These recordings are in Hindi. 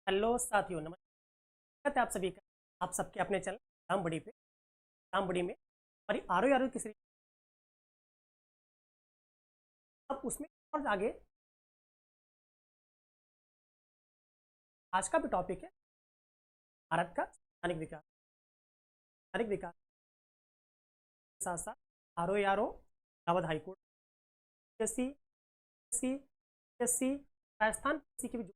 हेलो साथियों, नमस्कार है आप सभी का। आप सबके अपने चैनल राम बड़ी में हमारी आरो की सीरीज। अब उसमें और आगे आज का भी टॉपिक है भारत का स्थानिक विकास के साथ साथ आरो Allahabad high court, SC SC SC Rajasthan SC की भी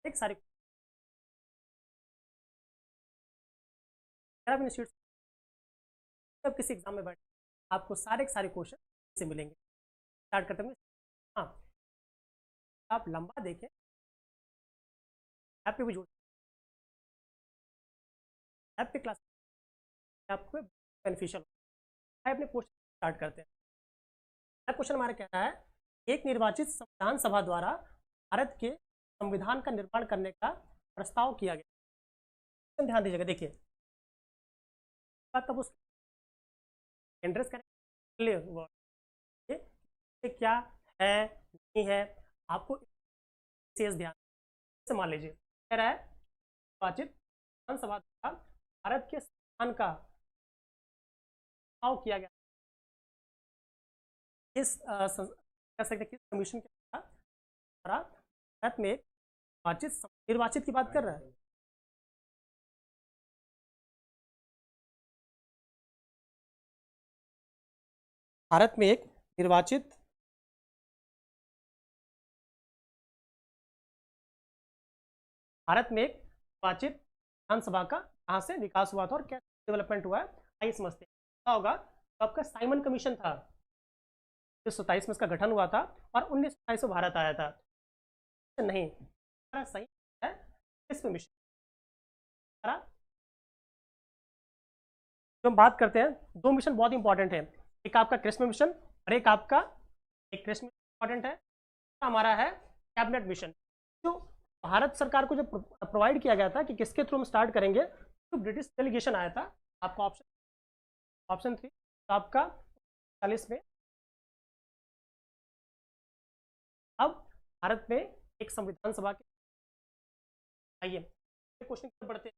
एक सारे इंस्टीट्यूट। जब किसी एग्जाम में बैठे आपको सारे के सारे क्वेश्चन से मिलेंगे। स्टार्ट करते हैं। हाँ, आप लंबा देखें, ऐप पे भी जुड़, ऐप पे क्लास आपको बेनिफिशियल है। अपने क्वेश्चन स्टार्ट करते हैं। क्वेश्चन हमारा कहता है, एक निर्वाचित संविधान सभा द्वारा भारत के संविधान का निर्माण करने का प्रस्ताव किया गया। ध्यान दीजिएगा, देखिए तब उस एड्रेस करेंगे क्या है नहीं है, आपको विशेष ध्यान से मान लीजिए। कह रहा है निर्वाचित संविधान सभा द्वारा भारत के संविधान का प्रस्ताव किया गया। इस कह सकते किस कमीशन के द्वारा भारत में निर्वाचित की बात कर रहा है। भारत में एक निर्वाचित विधानसभा का कहाँ से विकास हुआ था और क्या डेवलपमेंट हुआ है, आइए समझते हैं। क्या होगा, तो आपका साइमन कमीशन था, 1927 में इसका गठन हुआ था और 1928 में भारत आया था। नहीं, सही है क्रिस्प मिशन। जो हम बात करते हैं, दो मिशन बहुत इंपॉर्टेंट है, एक आपका क्रिस्प मिशन और एक क्रिस्प इंपॉर्टेंट है, हमारा है कैबिनेट मिशन। जो भारत सरकार को जो प्रोवाइड किया गया था कि किसके थ्रू हम स्टार्ट करेंगे, तो ब्रिटिश डेलीगेशन आया था। आपका ऑप्शन 3, तो आपका 40 में अब भारत में एक संविधान सभा के। आइए क्वेश्चन बढ़ते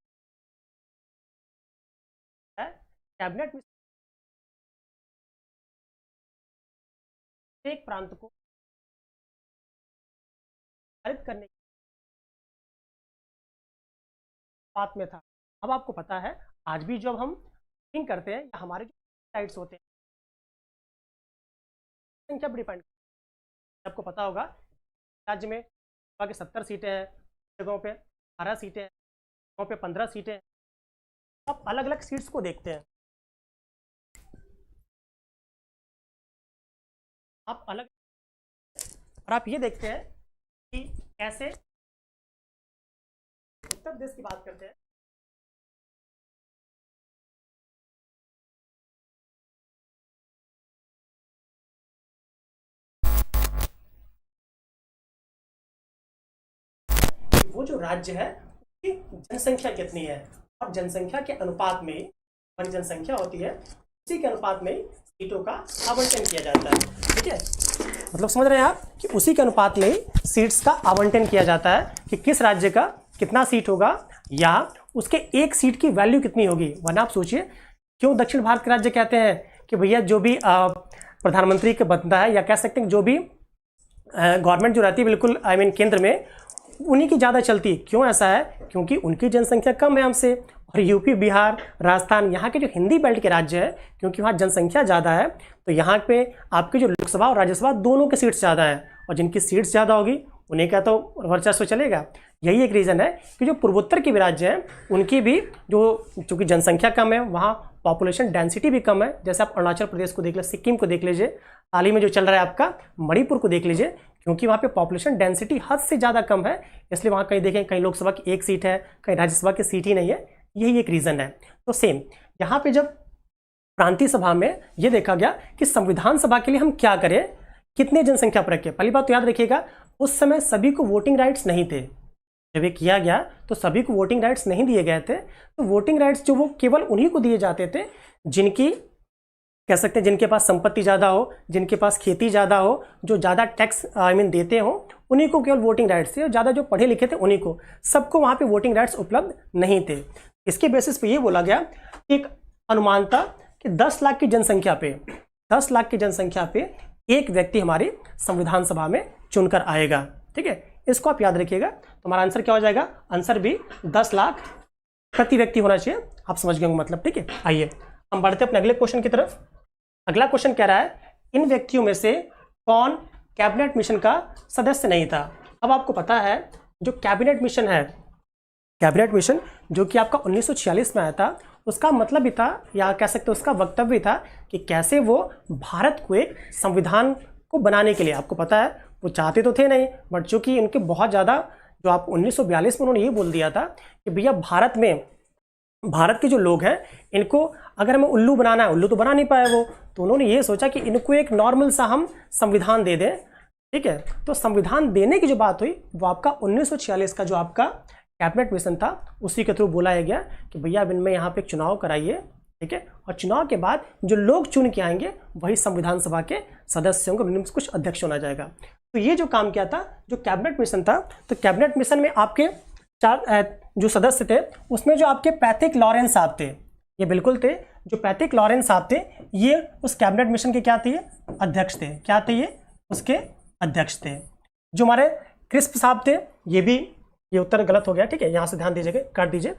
हैं। कैबिनेट मिशन एक प्रांत को पारित करने की बात में था। अब आपको पता है, आज भी जब हम थिंक करते हैं, हमारे जो राइट्स होते हैं संख्या पर डिपेंड, आपको पता होगा राज्य में 70 सीटें हैं, जगहों पे 18 सीटें हैं, जगहों पे 15 सीटें हैं। आप अलग अलग सीट्स को देखते हैं, आप अलग, और आप ये देखते हैं कि कैसे उत्तर प्रदेश की बात करते हैं। वो जो राज्य है उसकी जनसंख्या कितनी है, और जनसंख्या के अनुपात में हमारी जनसंख्या होती है, उसी के अनुपात में सीटों का आवंटन किया जाता है। ठीक है, मतलब समझ रहे हैं आप कि उसी के अनुपात में सीट्स का आवंटन किया जाता है कि किस राज्य का कितना सीट होगा या उसके एक सीट की वैल्यू कितनी होगी। वरना आप सोचिए, क्यों दक्षिण भारत के राज्य कहते हैं कि भैया जो भी प्रधानमंत्री के बनता है, या कह सकते हैं जो भी गवर्नमेंट जो रहती है बिल्कुल केंद्र में, उन्हीं की ज़्यादा चलती। क्यों ऐसा है, क्योंकि उनकी जनसंख्या कम है हमसे। और यूपी, बिहार, राजस्थान, यहाँ के जो हिंदी बेल्ट के राज्य है, क्योंकि वहाँ जनसंख्या ज़्यादा है, तो यहाँ पे आपके जो लोकसभा और राज्यसभा दोनों के सीट्स ज़्यादा है, और जिनकी सीट्स ज़्यादा होगी उन्हीं का तो वर्चस्व चलेगा। यही एक रीज़न है कि जो पूर्वोत्तर के भी राज्य हैं उनकी भी चूँकि जनसंख्या कम है, वहाँ पॉपुलेशन डेंसिटी भी कम है। जैसे आप अरुणाचल प्रदेश को देख लीजिए, सिक्किम को देख लीजिए, हाल ही में जो चल रहा है आपका मणिपुर को देख लीजिए, क्योंकि वहाँ पे पॉपुलेशन डेंसिटी हद से ज़्यादा कम है, इसलिए वहाँ कहीं देखें कहीं लोकसभा की एक सीट है, कहीं राज्यसभा की सीट ही नहीं है। यही एक रीज़न है। तो सेम यहाँ पे जब प्रांतीय सभा में ये देखा गया कि संविधान सभा के लिए हम क्या करें, कितने जनसंख्या पर रखें। पहली बात तो याद रखिएगा, उस समय सभी को वोटिंग राइट्स नहीं थे। जब ये किया गया तो सभी को वोटिंग राइट्स नहीं दिए गए थे। तो वोटिंग राइट्स जो वो केवल उन्हीं को दिए जाते थे जिनकी कह सकते हैं जिनके पास संपत्ति ज़्यादा हो, जिनके पास खेती ज़्यादा हो, जो ज़्यादा टैक्स देते हो, उन्हीं को केवल वोटिंग राइट्स थे, और ज़्यादा जो पढ़े लिखे थे उन्हीं को, सबको वहाँ पे वोटिंग राइट्स उपलब्ध नहीं थे। इसके बेसिस पे ये बोला गया कि एक अनुमान था कि 10 लाख की जनसंख्या पे 10 लाख की जनसंख्या पे एक व्यक्ति हमारी संविधान सभा में चुनकर आएगा। ठीक है, इसको आप याद रखिएगा। तो हमारा आंसर क्या हो जाएगा? आंसर भी 10 लाख प्रति व्यक्ति होना चाहिए। आप समझ गए मतलब। ठीक है, आइए हम बढ़ते अपने अगले क्वेश्चन की तरफ। अगला क्वेश्चन कह रहा है, इन व्यक्तियों में से कौन कैबिनेट मिशन का सदस्य नहीं था? अब आपको पता है जो कैबिनेट मिशन है, कैबिनेट मिशन जो कि आपका 1946 में आया था, उसका मतलब भी था, या कह सकते हो उसका वक्तव्य भी था कि कैसे वो भारत को एक संविधान को बनाने के लिए, आपको पता है वो चाहते तो थे नहीं, बट चूंकि उनके बहुत ज़्यादा, जो आप 1942 में उन्होंने ये बोल दिया था कि भैया भारत के जो लोग हैं इनको अगर हमें उल्लू बनाना है, उल्लू तो बना नहीं पाए वो, तो उन्होंने ये सोचा कि इनको एक नॉर्मल सा हम संविधान दे दें। ठीक है, तो संविधान देने की जो बात हुई वो आपका 1946 का जो आपका कैबिनेट मिशन था उसी के थ्रू बुलाया गया कि भैया अब इनमें यहाँ पे एक चुनाव कराइए। ठीक है, और चुनाव के बाद जो लोग चुन के आएंगे वही संविधान सभा के सदस्य होंगे, उनमें कुछ अध्यक्ष होना जाएगा। तो ये जो काम किया था, जो कैबिनेट मिशन था, तो कैबिनेट मिशन में आपके 4 जो सदस्य थे, उसमें जो आपके पैट्रिक लॉरेंस साहब थे, ये बिल्कुल थे, जो पैट्रिक लॉरेंस साहब थे ये उस कैबिनेट मिशन के क्या थे? अध्यक्ष थे। क्या थे ये? उसके अध्यक्ष थे। जो हमारे क्रिस्प साहब थे, ये उत्तर गलत हो गया। ठीक है, यहाँ से ध्यान दीजिएगा, काट दीजिए।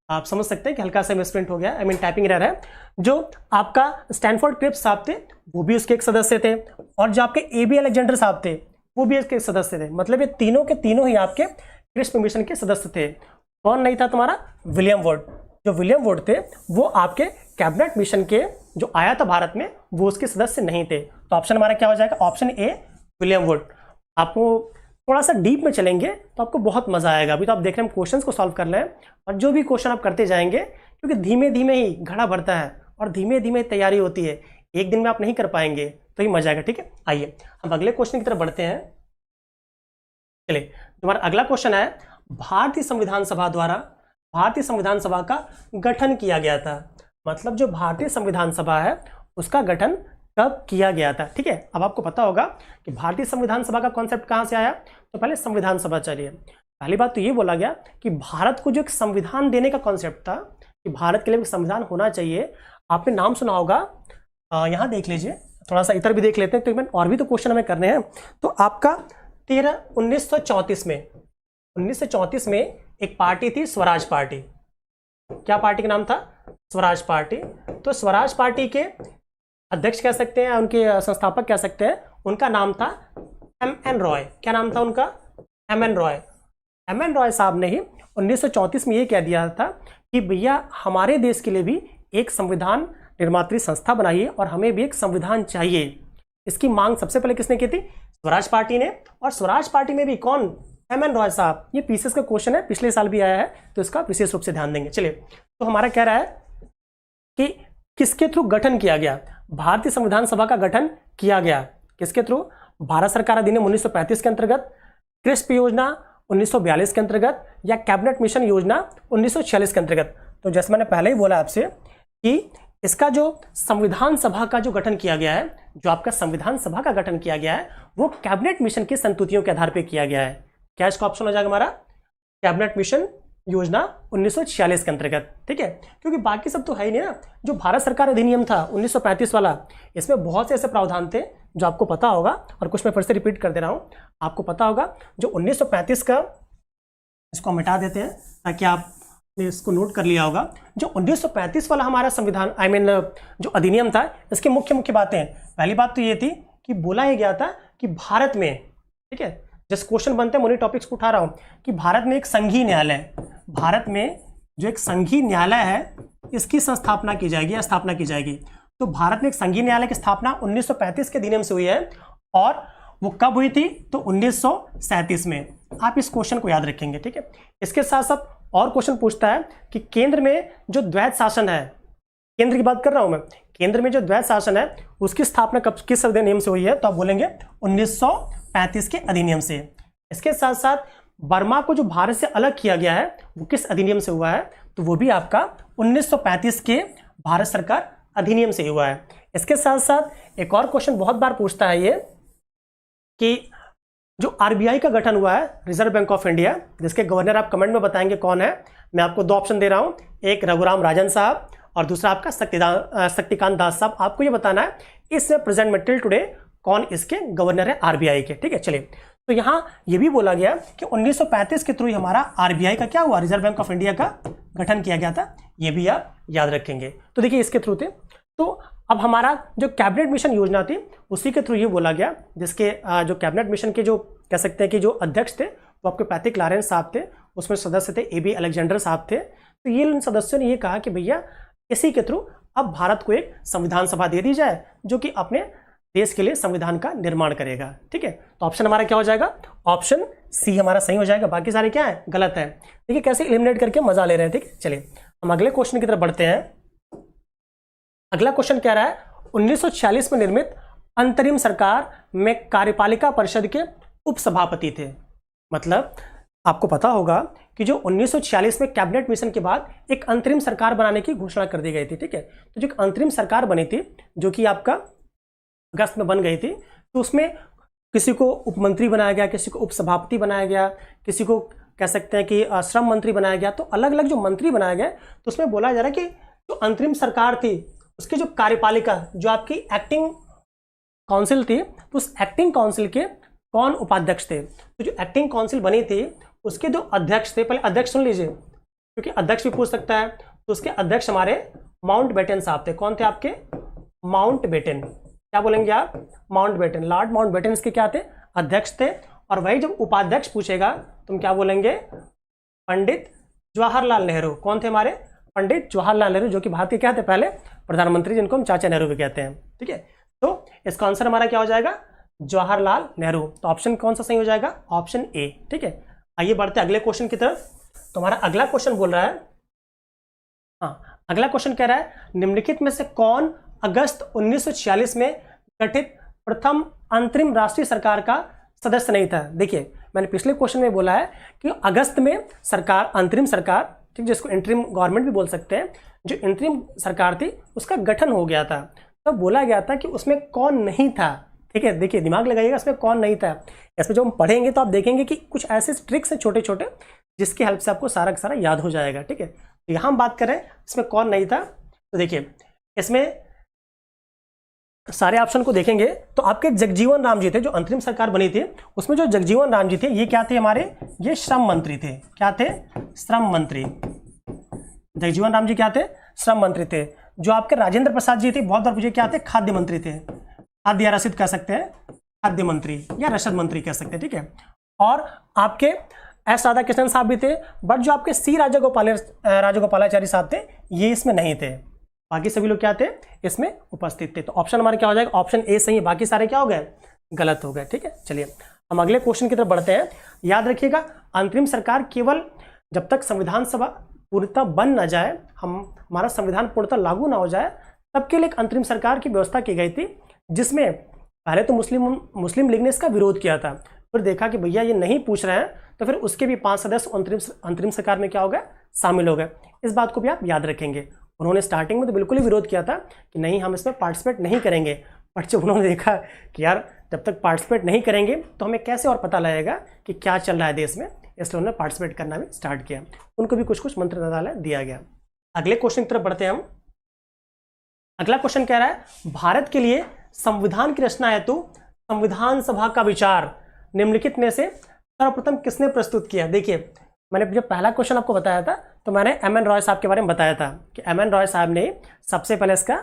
आप समझ सकते हैं कि हल्का सा मिसप्रिंट हो गया, आई मीन टाइपिंग एरर है। जो आपका स्टैनफोर्ड क्रिप्स साहब थे वो भी उसके एक सदस्य थे, और जो आपके AB अलेक्जेंडर साहब थे वो भी इसके सदस्य थे। मतलब ये तीनों के तीनों ही आपके क्रिस्प मिशन के सदस्य थे। कौन नहीं था तुम्हारा? William would. जो विलियम वुड थे वो आपके कैबिनेट मिशन के जो आया था भारत में, वो उसके सदस्य नहीं थे। तो ऑप्शन हमारा क्या हो जाएगा? Option A, William would. आपको थोड़ा सा डीप में चलेंगे तो आपको बहुत मजा आएगा। अभी तो आप देख रहे हैं क्वेश्चंस को सॉल्व कर रहे हैं, और जो भी क्वेश्चन आप करते जाएंगे, क्योंकि धीमे धीमे ही घड़ा भरता है और धीमे धीमे तैयारी होती है, एक दिन में आप नहीं कर पाएंगे, तो ही मजा आएगा। ठीक है, आइए हम अगले क्वेश्चन की तरफ बढ़ते हैं। चलिए, हमारा अगला क्वेश्चन है, भारतीय संविधान सभा द्वारा भारतीय संविधान सभा का गठन किया गया था। मतलब जो भारतीय संविधान सभा है उसका गठन कब किया गया था? ठीक है, अब आपको पता होगा कि भारतीय संविधान सभा का कॉन्सेप्ट कहां से आया। तो पहले संविधान सभा, चलिए पहली बात तो ये बोला गया कि भारत को जो एक संविधान देने का कॉन्सेप्ट था कि भारत के लिए एक संविधान होना चाहिए। आपने नाम सुना होगा, यहाँ देख लीजिए, थोड़ा सा इधर भी देख लेते हैं, तो और भी तो क्वेश्चन हमें करने हैं। तो आपका 1934 में एक पार्टी थी, स्वराज पार्टी। क्या पार्टी का नाम था? स्वराज पार्टी। तो स्वराज पार्टी के अध्यक्ष कह सकते हैं, उनके संस्थापक कह सकते हैं, उनका नाम था MN रॉय। क्या नाम था उनका? MN रॉय। MN रॉय साहब ने ही 1934 में ये कह दिया था कि भैया हमारे देश के लिए भी एक संविधान निर्मात्री संस्था बनाइए और हमें भी एक संविधान चाहिए। इसकी मांग सबसे पहले किसने की थी? स्वराज पार्टी ने। और स्वराज पार्टी में भी कौन? MN रॉय साहब। ये पीसीएस का क्वेश्चन है, पिछले साल भी आया है, तो इसका विशेष रूप से ध्यान देंगे। चलिए, तो हमारा कह रहा है कि किसके थ्रू गठन किया गया? भारतीय संविधान सभा का गठन किया गया किसके थ्रू? भारत सरकार अधिनियम 1935 के अंतर्गत, क्रिस्प योजना 1942 के अंतर्गत, या कैबिनेट मिशन योजना 1946 के अंतर्गत। तो जैसे मैंने पहले ही बोला आपसे कि इसका जो संविधान सभा का जो गठन किया गया है, जो आपका संविधान सभा का गठन किया गया है, वो कैबिनेट मिशन की संस्तुतियों के आधार पर किया गया है। क्या इसका ऑप्शन हो जाएगा हमारा? कैबिनेट मिशन योजना 1946 के अंतर्गत। ठीक है, क्योंकि बाकी सब तो है ही नहीं ना। जो भारत सरकार अधिनियम था 1935 वाला, इसमें बहुत से ऐसे प्रावधान थे जो आपको पता होगा, और कुछ मैं फिर से रिपीट कर दे रहा हूं। आपको पता होगा जो 1935 का, इसको मिटा देते हैं ताकि आपने इसको नोट कर लिया होगा। जो 1935 वाला हमारा संविधान, आई मीन जो अधिनियम था, इसकी मुख्य मुख्य बातें, पहली बात तो ये थी कि बोला ही गया था कि भारत में, ठीक है, जिस क्वेश्चन बनते हैं उन्हीं टॉपिक्स को उठा रहा हूं, कि भारत में एक संघीय न्यायालय, भारत में जो एक संघीय न्यायालय है, इसकी स्थापना की जाएगी या स्थापना की जाएगी। तो भारत में एक संघीय न्यायालय की स्थापना 1935 के अधिनियम से हुई है, और वो कब हुई थी? तो 1937 में। आप इस क्वेश्चन को याद रखेंगे। ठीक है, इसके साथ साथ और क्वेश्चन पूछता है कि केंद्र में जो द्वैध शासन है, केंद्र की बात कर रहा हूं मैं, केंद्र में जो द्वैध शासन है उसकी स्थापना कब, किस अधिनियम से हुई है? तो आप बोलेंगे 1935 के अधिनियम से। इसके साथ साथ बर्मा को जो भारत से अलग किया गया है वो किस अधिनियम से हुआ है? तो वो भी आपका 1935 के भारत सरकार अधिनियम से हुआ है। इसके साथ साथ एक और क्वेश्चन बहुत बार पूछता है ये कि जो आरबीआई का गठन हुआ है, रिजर्व बैंक ऑफ इंडिया, जिसके गवर्नर आप कमेंट में बताएंगे कौन है। मैं आपको दो ऑप्शन दे रहा हूं, एक रघुराम राजन साहब और दूसरा आपका शक्तिकांत दास साहब। आपको ये बताना है इसमें प्रेजेंट में टिल टुडे कौन इसके गवर्नर है आरबीआई के। ठीक है, चलिए, तो यहां ये भी बोला गया कि 1935 के थ्रू ही हमारा आरबीआई का क्या हुआ, रिजर्व बैंक ऑफ इंडिया का गठन किया गया था। ये भी आप याद रखेंगे। तो देखिए इसके थ्रू थे। तो अब हमारा जो कैबिनेट मिशन योजना थी उसी के थ्रू ये बोला गया, जिसके जो कैबिनेट मिशन के जो कह सकते हैं कि जो अध्यक्ष थे वो आपके पैट्रिक लॉरेंस साहब थे, उसमें सदस्य थे एबी अलेक्जेंडर साहब थे। तो ये उन सदस्यों ने ये कहा कि भैया इसी के थ्रू अब भारत को एक संविधान सभा दे दी जाए जो कि अपने देश के लिए संविधान का निर्माण करेगा। ठीक है, तो ऑप्शन हमारा क्या हो जाएगा, ऑप्शन सी हमारा सही हो जाएगा, बाकी सारे क्या है गलत है। देखिए कैसे एलिमिनेट करके मजा ले रहे हैं। ठीक है, चलिए हम अगले क्वेश्चन की तरफ बढ़ते हैं। अगला क्वेश्चन कह रहा है 1946 में निर्मित अंतरिम सरकार में कार्यपालिका परिषद के उपसभापति थे। मतलब आपको पता होगा कि जो 1946 में कैबिनेट मिशन के बाद एक अंतरिम सरकार बनाने की घोषणा कर दी गई थी। ठीक है, तो जो अंतरिम सरकार बनी थी जो कि आपका अगस्त में बन गई थी, तो उसमें किसी को उपमंत्री बनाया गया, किसी को उपसभापति बनाया गया, किसी को कह सकते हैं कि श्रम मंत्री बनाया गया। तो अलग अलग जो मंत्री बनाए गए, तो उसमें बोला जा रहा है कि जो अंतरिम सरकार थी उसकी जो कार्यपालिका, जो आपकी एक्टिंग काउंसिल थी, तो उस एक्टिंग काउंसिल के कौन उपाध्यक्ष थे। तो जो एक्टिंग काउंसिल बनी थी उसके जो अध्यक्ष थे, पहले अध्यक्ष सुन लीजिए क्योंकि अध्यक्ष भी पूछ सकता है। तो उसके अध्यक्ष हमारे माउंटबेटन साहब थे। कौन थे आपके, माउंटबेटन। क्या बोलेंगे आप, माउंटबेटन। लॉर्ड माउंटबेटन इसके क्या थे, अध्यक्ष थे। और वही जब उपाध्यक्ष पूछेगा तुम क्या बोलेंगे, पंडित जवाहरलाल नेहरू। कौन थे हमारे, पंडित जवाहरलाल नेहरू, जो कि भारत के क्या थे पहले प्रधानमंत्री, जिनको हम चाचा नेहरू भी कहते हैं। ठीक है, तो इसका आंसर हमारा क्या हो जाएगा, जवाहरलाल नेहरू। तो ऑप्शन कौन सा सही हो जाएगा, ऑप्शन ए। ठीक है, आइए बढ़ते अगले क्वेश्चन की तरफ। तो हमारा अगला क्वेश्चन बोल रहा है, हाँ अगला क्वेश्चन कह रहा है निम्नलिखित में से कौन अगस्त 1946 में गठित प्रथम अंतरिम राष्ट्रीय सरकार का सदस्य नहीं था। देखिए मैंने पिछले क्वेश्चन में बोला है कि अगस्त में सरकार, अंतरिम सरकार, ठीक, जिसको इंटरिम गवर्नमेंट भी बोल सकते हैं, जो इंतरिम सरकार थी उसका गठन हो गया था। तो बोला गया था कि उसमें कौन नहीं था। ठीक है, देखिए दिमाग लगाइएगा, इसमें कौन नहीं था। इसमें जो हम पढ़ेंगे तो आप देखेंगे कि कुछ ऐसे ट्रिक्स हैं छोटे छोटे जिसकी हेल्प से आपको सारा का सारा याद हो जाएगा। ठीक है, तो यहाँ हम बात करें इसमें कौन नहीं था। तो देखिए इसमें सारे ऑप्शन को देखेंगे तो आपके जगजीवन राम जी थे, जो अंतरिम सरकार बनी थी उसमें जो जगजीवन राम जी थे ये क्या थे हमारे, ये श्रम मंत्री थे। क्या थे, श्रम मंत्री। जगजीवन राम जी क्या थे, श्रम मंत्री थे। जो आपके राजेंद्र प्रसाद जी थे, बहुत बार पूछे क्या थे, खाद्य मंत्री थे। खाद्य या रसद कह सकते हैं, खाद्य मंत्री या रसद मंत्री कह सकते हैं। ठीक है, और आपके एस राधाकृष्णन साहब भी थे, बट जो आपके सी राजगोपालाचारी साहब थे ये इसमें नहीं थे। बाकी सभी लोग क्या थे, इसमें उपस्थित थे। तो ऑप्शन हमारा क्या हो जाएगा, ऑप्शन ए सही है, बाकी सारे क्या हो गए, गलत हो गए। ठीक है, चलिए हम अगले क्वेश्चन की तरफ बढ़ते हैं। याद रखिएगा अंतरिम सरकार केवल जब तक संविधान सभा पूर्णतः बन ना जाए, हमारा संविधान पूर्णतः लागू ना हो जाए, तब के लिए एक अंतरिम सरकार की व्यवस्था की गई थी, जिसमें पहले तो मुस्लिम लीग ने इसका विरोध किया था। फिर देखा कि भैया ये नहीं पूछ रहे हैं, तो फिर उसके भी 5 सदस्य अंतरिम सरकार में क्या हो गए, शामिल हो गए। इस बात को भी आप याद रखेंगे। उन्होंने स्टार्टिंग में तो बिल्कुल ही विरोध किया था कि नहीं हम इसमें पार्टिसिपेट नहीं करेंगे, बट जब उन्होंने देखा कि यार जब तक पार्टिसिपेट नहीं करेंगे तो हमें कैसे और पता लगेगा कि क्या चल रहा है देश में, इसलिए उन्होंने पार्टिसिपेट करना भी स्टार्ट किया। उनको भी कुछ कुछ मंत्रालय दिया गया। अगले क्वेश्चन की तरफ बढ़ते हैं हम। अगला क्वेश्चन कह रहा है भारत के लिए संविधान की रचना हेतु संविधान सभा का विचार निम्नलिखित में से सर्वप्रथम किसने प्रस्तुत किया। देखिए मैंने जब पहला क्वेश्चन आपको बताया था तो मैंने एम.एन. रॉय साहब के बारे में बताया था कि एम.एन. रॉय साहब ने सबसे पहले इसका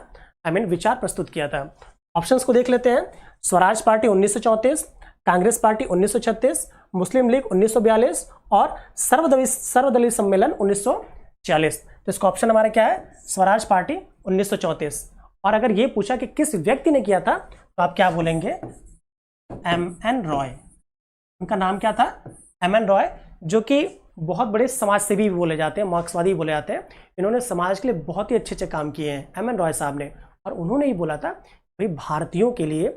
विचार प्रस्तुत किया था। ऑप्शंस को देख लेते हैं। स्वराज पार्टी 1934, कांग्रेस पार्टी 1936, मुस्लिम लीग 1942 और सर्वदलीय सम्मेलन 1940। तो इसका ऑप्शन हमारा क्या है, स्वराज पार्टी 1934। और अगर ये पूछा कि किस व्यक्ति ने किया था तो आप क्या बोलेंगे, एम.एन. रॉय। उनका नाम क्या था, एम.एन. रॉय, जो कि बहुत बड़े समाज सेवी भी बोले जाते हैं, मार्क्सवादी बोले जाते हैं। इन्होंने समाज के लिए बहुत ही अच्छे काम किए हैं एम.एन. रॉय साहब ने। और उन्होंने ही बोला था भाई भारतीयों के लिए,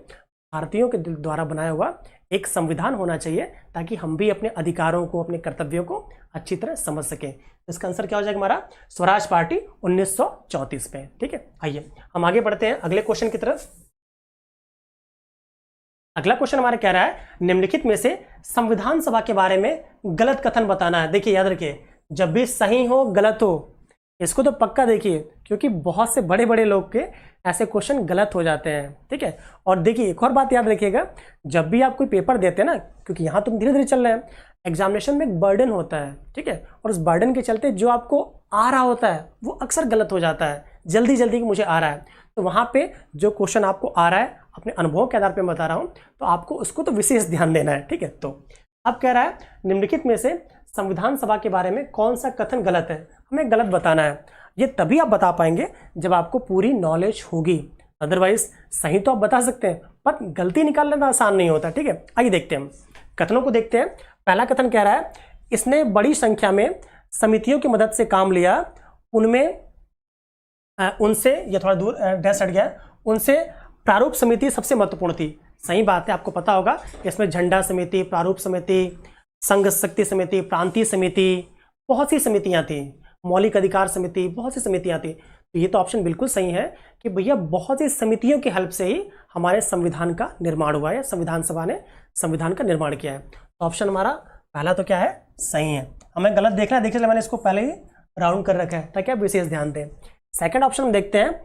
भारतीयों के द्वारा बनाया हुआ एक संविधान होना चाहिए ताकि हम भी अपने अधिकारों को, अपने कर्तव्यों को अच्छी तरह समझ सकें। इसका आंसर क्या हो जाएगा हमारा, स्वराज पार्टी 1934 में। ठीक है, आइए हम आगे बढ़ते हैं अगले क्वेश्चन की तरफ। अगला क्वेश्चन हमारा कह रहा है निम्नलिखित में से संविधान सभा के बारे में गलत कथन बताना है। देखिए याद रखिए, जब भी सही हो गलत हो इसको तो पक्का देखिए, क्योंकि बहुत से बड़े बड़े लोग के ऐसे क्वेश्चन गलत हो जाते हैं, ठीक है। और देखिए एक और बात याद रखिएगा, जब भी आप कोई पेपर देते हैं ना, क्योंकि यहाँ तुम धीरे धीरे चल रहे हैं, एग्जामिनेशन में एक बर्डन होता है, ठीक है, और उस बर्डन के चलते जो आपको आ रहा होता है वो अक्सर गलत हो जाता है, जल्दी जल्दी मुझे आ रहा है, तो वहाँ पे जो क्वेश्चन आपको आ रहा है अपने अनुभव के आधार पर बता रहा हूँ, तो आपको उसको तो विशेष ध्यान देना है, ठीक है। तो अब कह रहा है निम्नलिखित में से संविधान सभा के बारे में कौन सा कथन गलत है, हमें गलत बताना है। ये तभी आप बता पाएंगे जब आपको पूरी नॉलेज होगी, अदरवाइज सही तो आप बता सकते हैं पर गलती निकालना आसान नहीं होता, ठीक है। आइए देखते हैं कथनों को देखते हैं। पहला कथन कह रहा है इसने बड़ी संख्या में समितियों की मदद से काम लिया, उनमें उनसे, ये थोड़ा दूर डैश हट गया, उनसे प्रारूप समिति सबसे महत्वपूर्ण थी। सही बात है, आपको पता होगा इसमें झंडा समिति, प्रारूप समिति, संघ शक्ति समिति, प्रांतीय समिति, बहुत सी समितियां थी, मौलिक अधिकार समिति, बहुत सी समितियां थी। तो ये तो ऑप्शन बिल्कुल सही है कि भैया बहुत सी समितियों की हेल्प से ही हमारे संविधान का निर्माण हुआ है, संविधान सभा ने संविधान का निर्माण किया है। तो ऑप्शन हमारा पहला तो क्या है, सही है। हमें गलत देखना है, देखिए मैंने इसको पहले ही राउंड कर रखा है ताकि आप विशेष ध्यान दें। सेकंड ऑप्शन हम देखते हैं,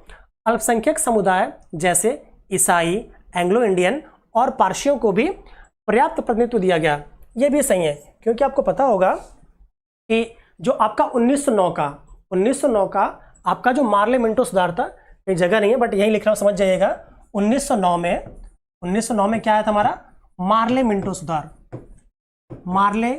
अल्पसंख्यक समुदाय जैसे ईसाई, एंग्लो इंडियन और पारसियों को भी पर्याप्त प्रतिनिधित्व दिया गया। ये भी सही है, क्योंकि आपको पता होगा कि जो आपका 1909 का आपका जो मार्ले मिंटो सुधार था, ये जगह नहीं है बट यही लिख रहा हूँ, समझ जाइएगा। 1909 में क्या आया था हमारा, मार्ले मिंटो सुधार, मार्ले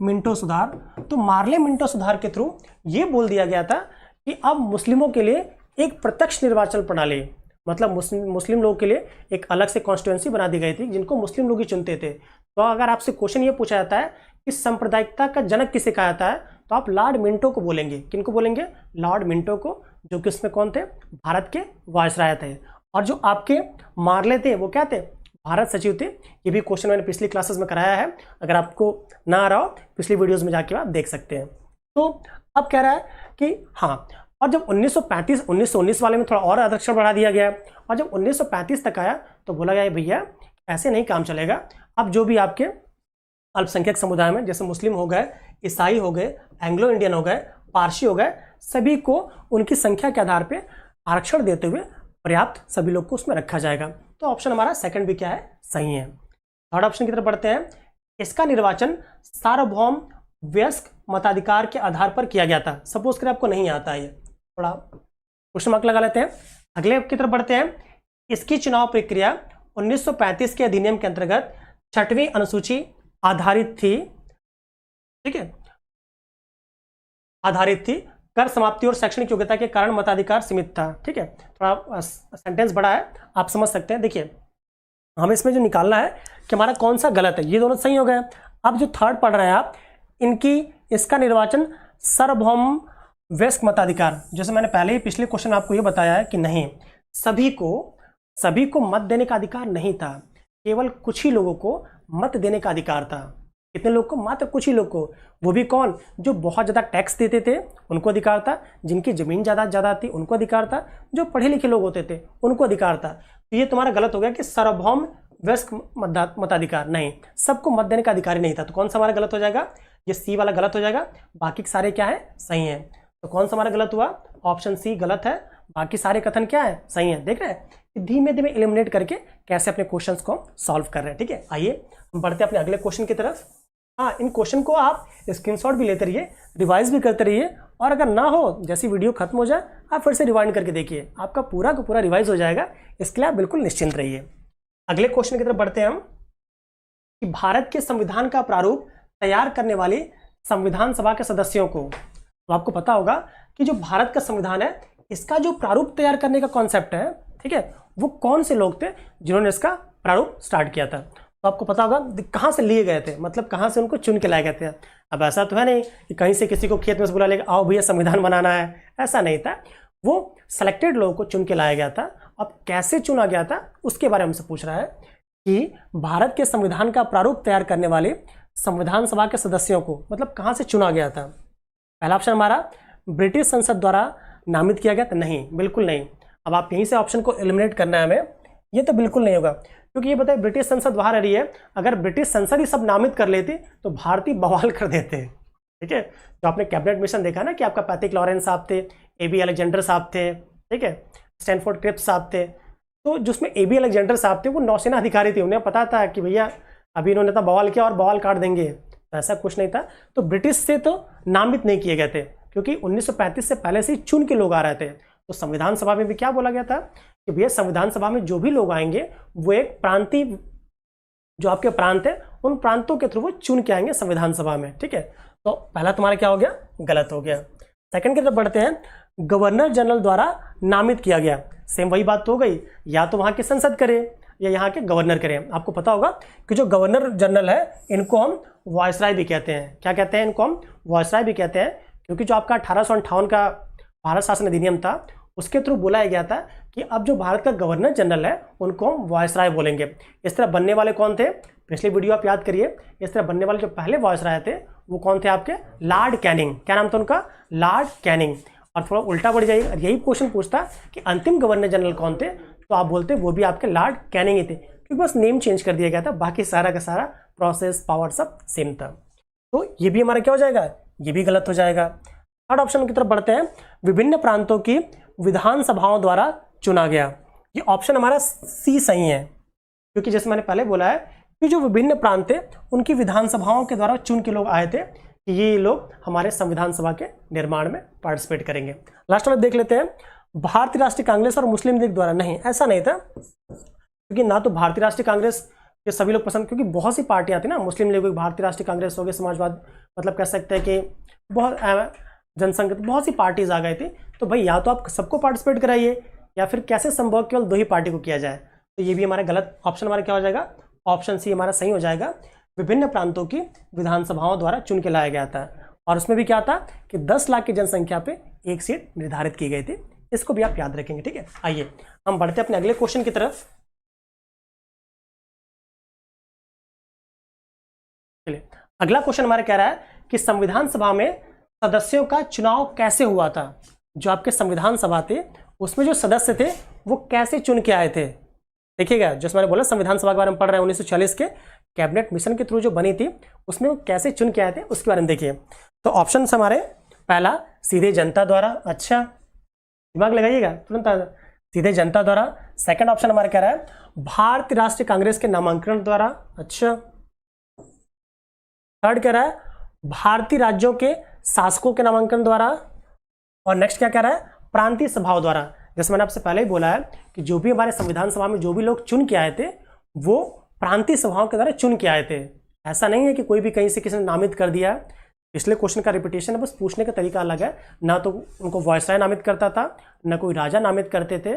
मिंटो सुधार। तो मार्ले मिंटो सुधार के थ्रू ये बोल दिया गया था कि अब मुस्लिमों के लिए एक प्रत्यक्ष निर्वाचन प्रणाली, मतलब मुस्लिम लोगों के लिए एक अलग से कॉन्स्टिट्यूएंसी बना दी गई थी जिनको मुस्लिम लोग ही चुनते थे। तो अगर आपसे क्वेश्चन ये पूछा जाता है कि सांप्रदायिकता का जनक किसे कहा जाता है, तो आप लॉर्ड मिंटो को बोलेंगे। किनको बोलेंगे, लॉर्ड मिंटो को, जो कि उसमें कौन थे, भारत के वायसराय थे। और जो आपके मार्ले थे वो क्या थे, भारत सचिव थे। ये भी क्वेश्चन मैंने पिछली क्लासेस में कराया है, अगर आपको ना आ रहा हो पिछली वीडियोज में जाके आप देख सकते हैं। तो अब कह रहा है कि हाँ, और जब 1919 वाले में थोड़ा और आरक्षण बढ़ा दिया गया, और जब 1935 तक आया तो बोला गया भैया ऐसे नहीं काम चलेगा, अब जो भी आपके अल्पसंख्यक समुदाय में जैसे मुस्लिम हो गए, ईसाई हो गए, एंग्लो इंडियन हो गए, पारसी हो गए, सभी को उनकी संख्या के आधार पर आरक्षण देते हुए पर्याप्त सभी लोग को उसमें रखा जाएगा। तो ऑप्शन हमारा सेकंड भी क्या है, सही है। थर्ड ऑप्शन की तरफ बढ़ते हैं, इसका निर्वाचन सार्वभौम वयस्क मताधिकार के आधार पर किया गया था। सपोज करें आपको नहीं आता है, ये थोड़ा क्वेश्चन मार्क लगा लेते हैं। अगले की तरफ बढ़ते हैं, इसकी चुनाव प्रक्रिया 1935 के अधिनियम के अंतर्गत 6वीं अनुसूची आधारित थी, ठीक है, आधारित थी। कर समाप्ति और शैक्षणिक योग्यता के कारण मताधिकार सीमित था, ठीक है। थोड़ा सेंटेंस बड़ा है, आप समझ सकते हैं। देखिए हमें इसमें जो निकालना है कि हमारा कौन सा गलत है, ये दोनों सही हो गए। अब जो थर्ड पढ़ रहे हैं आप, इसका निर्वाचन सार्वभौम वयस्क मताधिकार, जैसे मैंने पहले ही पिछले क्वेश्चन आपको ये बताया है कि नहीं, सभी को मत देने का अधिकार नहीं था, केवल कुछ ही लोगों को मत देने का अधिकार था। कितने लोग को, मात्र कुछ ही लोग को। वो भी कौन, जो बहुत ज़्यादा टैक्स देते थे उनको अधिकार था, जिनकी जमीन ज़्यादा थी उनको अधिकार था, जो पढ़े लिखे लोग होते थे उनको अधिकार था। तो ये तुम्हारा गलत हो गया कि सार्वभौम वयस्क मताधिकार, नहीं, सबको मत देने का अधिकार ही नहीं था। तो कौन सा हमारा गलत हो जाएगा, ये सी वाला गलत हो जाएगा, बाकी सारे क्या है, सही है। तो कौन सा हमारा गलत हुआ, ऑप्शन सी गलत है, बाकी सारे कथन क्या है, सही है। देख रहे हैं धीमे धीमे एलिमिनेट करके कैसे अपने क्वेश्चंस को सॉल्व कर रहे हैं, ठीक है। आइए हम बढ़ते हैं अपने अगले क्वेश्चन की तरफ। हाँ, इन क्वेश्चन को आप स्क्रीनशॉट भी लेते रहिए, रिवाइज भी करते रहिए, और अगर ना हो जैसी वीडियो खत्म हो जाए आप फिर से रिवाइंड करके देखिए, आपका पूरा का पूरा रिवाइज हो जाएगा। इसके लिए आप बिल्कुल निश्चिंत रहिए। अगले क्वेश्चन की तरफ बढ़ते हैं हम, कि भारत के संविधान का प्रारूप तैयार करने वाली संविधान सभा के सदस्यों को, तो आपको पता होगा कि जो भारत का संविधान है इसका जो प्रारूप तैयार करने का कॉन्सेप्ट है, ठीक है, वो कौन से लोग थे जिन्होंने इसका प्रारूप स्टार्ट किया था। तो आपको पता होगा कहाँ से लिए गए थे, मतलब कहाँ से उनको चुन के लाए गए थे। अब ऐसा तो है नहीं कि कहीं से किसी को खेत में से बुला लेगा आओ भैया संविधान बनाना है, ऐसा नहीं था। वो सेलेक्टेड लोगों को चुन के लाया गया था। अब कैसे चुना गया था उसके बारे में हमसे पूछ रहा है कि भारत के संविधान का प्रारूप तैयार करने वाले संविधान सभा के सदस्यों को मतलब कहाँ से चुना गया था। पहला ऑप्शन हमारा ब्रिटिश संसद द्वारा नामित किया गया था, नहीं, बिल्कुल नहीं। अब आप यहीं से ऑप्शन को एलिमिनेट करना है हमें, ये तो बिल्कुल नहीं होगा, क्योंकि ये बताइए ब्रिटिश संसद बाहर आ रही है, अगर ब्रिटिश संसद ही सब नामित कर लेती तो भारतीय बवाल कर देते। ठीक है, तो आपने कैबिनेट मिशन देखा ना कि आपका पैट्रिक लॉरेंस साहब थे, AB अलेक्जेंडर साहब थे, ठीक है, स्टैनफोर्ड क्रिप्स साहब थे। तो जिसमें AB अलेक्जेंडर साहब थे वो नौसेना अधिकारी थे, उन्हें पता था कि भैया अभी इन्होंने तो बवाल किया और बवाल काट देंगे, तो ऐसा कुछ नहीं था। तो ब्रिटिश से तो नामित नहीं किए गए थे, क्योंकि 1935 से पहले से ही चुन के लोग आ रहे थे। तो संविधान सभा में भी क्या बोला गया था कि भैया संविधान सभा में जो भी लोग आएंगे वो एक प्रांतीय, जो आपके प्रांत है उन प्रांतों के थ्रू वो चुन के आएंगे संविधान सभा में। ठीक है, तो पहला तुम्हारा क्या हो गया, गलत हो गया। सेकंड की तरफ बढ़ते हैं, गवर्नर जनरल द्वारा नामित किया गया। सेम वही बात तो हो गई, या तो वहां के संसद करे या यहाँ के गवर्नर करें। आपको पता होगा कि जो गवर्नर जनरल है इनको हम वायसराय भी कहते हैं। क्या कहते हैं, इनको हम वायसराय भी कहते हैं, क्योंकि जो आपका 1858 का भारत शासन अधिनियम था उसके थ्रू बुलाया गया था कि अब जो भारत का गवर्नर जनरल है उनको हम वायसराय बोलेंगे। इस तरह बनने वाले कौन थे, पिछली वीडियो आप याद करिए, इस तरह बनने वाले जो पहले वायसराय थे वो कौन थे, आपके लॉर्ड कैनिंग। क्या नाम था उनका, लॉर्ड कैनिंग। और थोड़ा उल्टा बढ़ जाएगा, यही क्वेश्चन पूछता कि अंतिम गवर्नर जनरल कौन थे, तो आप बोलते वो भी आपके लॉर्ड कैनिंग ही थे, क्योंकि बस नेम चेंज कर दिया गया था, बाकी सारा का सारा प्रोसेस पावर सब सेम था। तो ये भी हमारा क्या हो जाएगा, ये भी गलत हो जाएगा। थर्ड ऑप्शन की तरफ बढ़ते हैं, विभिन्न प्रांतों की विधानसभाओं द्वारा चुना गया। ये ऑप्शन हमारा सी सही है, क्योंकि जैसे मैंने पहले बोला है कि जो विभिन्न प्रांत थे उनकी विधानसभाओं के द्वारा चुन के लोग आए थे कि ये लोग हमारे संविधान सभा के निर्माण में पार्टिसिपेट करेंगे। लास्ट में देख लेते हैं, भारतीय राष्ट्रीय कांग्रेस और मुस्लिम लीग द्वारा। नहीं, ऐसा नहीं था, क्योंकि ना तो भारतीय राष्ट्रीय कांग्रेस के सभी लोग पसंद, क्योंकि बहुत सी पार्टियां थी ना, मुस्लिम लीग, भारतीय राष्ट्रीय कांग्रेस हो गए, समाजवाद, मतलब कह सकते हैं कि बहुत जनसंघ, बहुत सी पार्टीज आ गई थी। तो भाई या तो आप सबको पार्टिसिपेट कराइए, या फिर कैसे संभव केवल 2 ही पार्टी को किया जाए। तो ये भी हमारा गलत, ऑप्शन हमारा क्या हो जाएगा, ऑप्शन सी हमारा सही हो जाएगा। विभिन्न प्रांतों की विधानसभाओं द्वारा चुन के लाया गया था, और उसमें भी क्या था कि 10 लाख की जनसंख्या पे एक सीट निर्धारित की गई थी। इसको भी आप याद रखेंगे। ठीक है, आइए हम बढ़ते अपने अगले क्वेश्चन की तरफ। चलिए, अगला क्वेश्चन हमारा कह रहा है कि संविधान सभा में सदस्यों का चुनाव कैसे हुआ था। जो आपके संविधान सभा थे उसमें जो सदस्य थे वो कैसे चुन के आए थे। देखिएगा, जैसे मैंने बोला संविधान सभा के बारे में पढ़ रहे हैं, 1946 के कैबिनेट मिशन के थ्रू जो बनी थी उसमें वो कैसे चुन के आए थे उसके बारे में देखिए। तो ऑप्शन हमारे, पहला सीधे जनता द्वारा, अच्छा दिमाग लगाइएगा तुरंत, सीधे जनता द्वारा। सेकंड ऑप्शन हमारा कह रहा है भारतीय राष्ट्रीय कांग्रेस के नामांकन द्वारा, अच्छा। थर्ड कह रहा है भारतीय राज्यों के शासकों के नामांकन द्वारा। और नेक्स्ट क्या कह रहा है, प्रांतीय सभाओं द्वारा। जैसे मैंने आपसे पहले ही बोला है कि जो भी हमारे संविधान सभा में जो भी लोग चुन के आए थे वो प्रांतीय सभाओं के द्वारा चुन के आए थे। ऐसा नहीं है कि कोई भी कहीं से किसी ने नामित कर दिया। पिछले क्वेश्चन का रिपीटेशन है, बस पूछने का तरीका अलग है। ना तो उनको वायसराय नामित करता था, न कोई राजा नामित करते थे,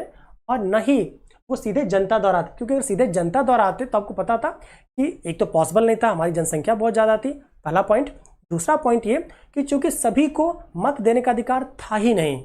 और न ही वो सीधे जनता द्वारा आते। क्योंकि अगर सीधे जनता द्वारा आते तो आपको पता था कि एक तो पॉसिबल नहीं था, हमारी जनसंख्या बहुत ज़्यादा थी, पहला पॉइंट। दूसरा पॉइंट ये कि चूंकि सभी को मत देने का अधिकार था ही नहीं,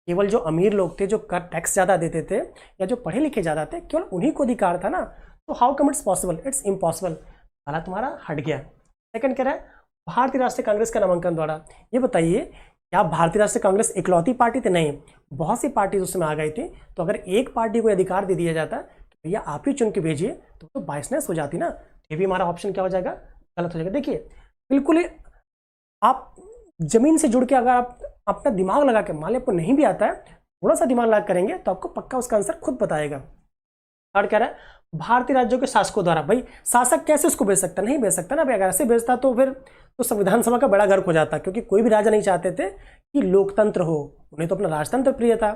केवल जो अमीर लोग थे, जो कर टैक्स ज़्यादा देते थे या जो पढ़े लिखे ज़्यादा थे, केवल उन्हीं को अधिकार था ना। तो how come it's possible, it's impossible. पहला तुम्हारा हट गया। सेकंड कह रहा है भारतीय राष्ट्रीय कांग्रेस के नामांकन द्वारा। ये बताइए क्या भारतीय राष्ट्रीय कांग्रेस इकलौती पार्टी थी? नहीं, बहुत सी पार्टी उसमें आ गई थी। तो अगर एक पार्टी को अधिकार दे दिया जाता कि भैया आप ही चुन के भेजिए, तो बाइसनेस हो जाती ना। ये भी हमारा ऑप्शन क्या हो जाएगा, गलत हो जाएगा। देखिए बिल्कुल ही आप जमीन से जुड़ के अगर आप अपना दिमाग लगा के, मान ली आपको नहीं भी आता है, थोड़ा सा दिमाग लगा करेंगे तो आपको पक्का उसका आंसर खुद बताएगा। थर्ड कह रहा है भारतीय राज्यों के शासकों द्वारा। भाई शासक कैसे उसको भेज सकता, नहीं भेज सकता ना। अगर ऐसे भेजता तो फिर तो संविधान सभा का बड़ा गर्क हो जाता, क्योंकि कोई भी राजा नहीं चाहते थे कि लोकतंत्र हो, उन्हें तो अपना राजतंत्र प्रिय था।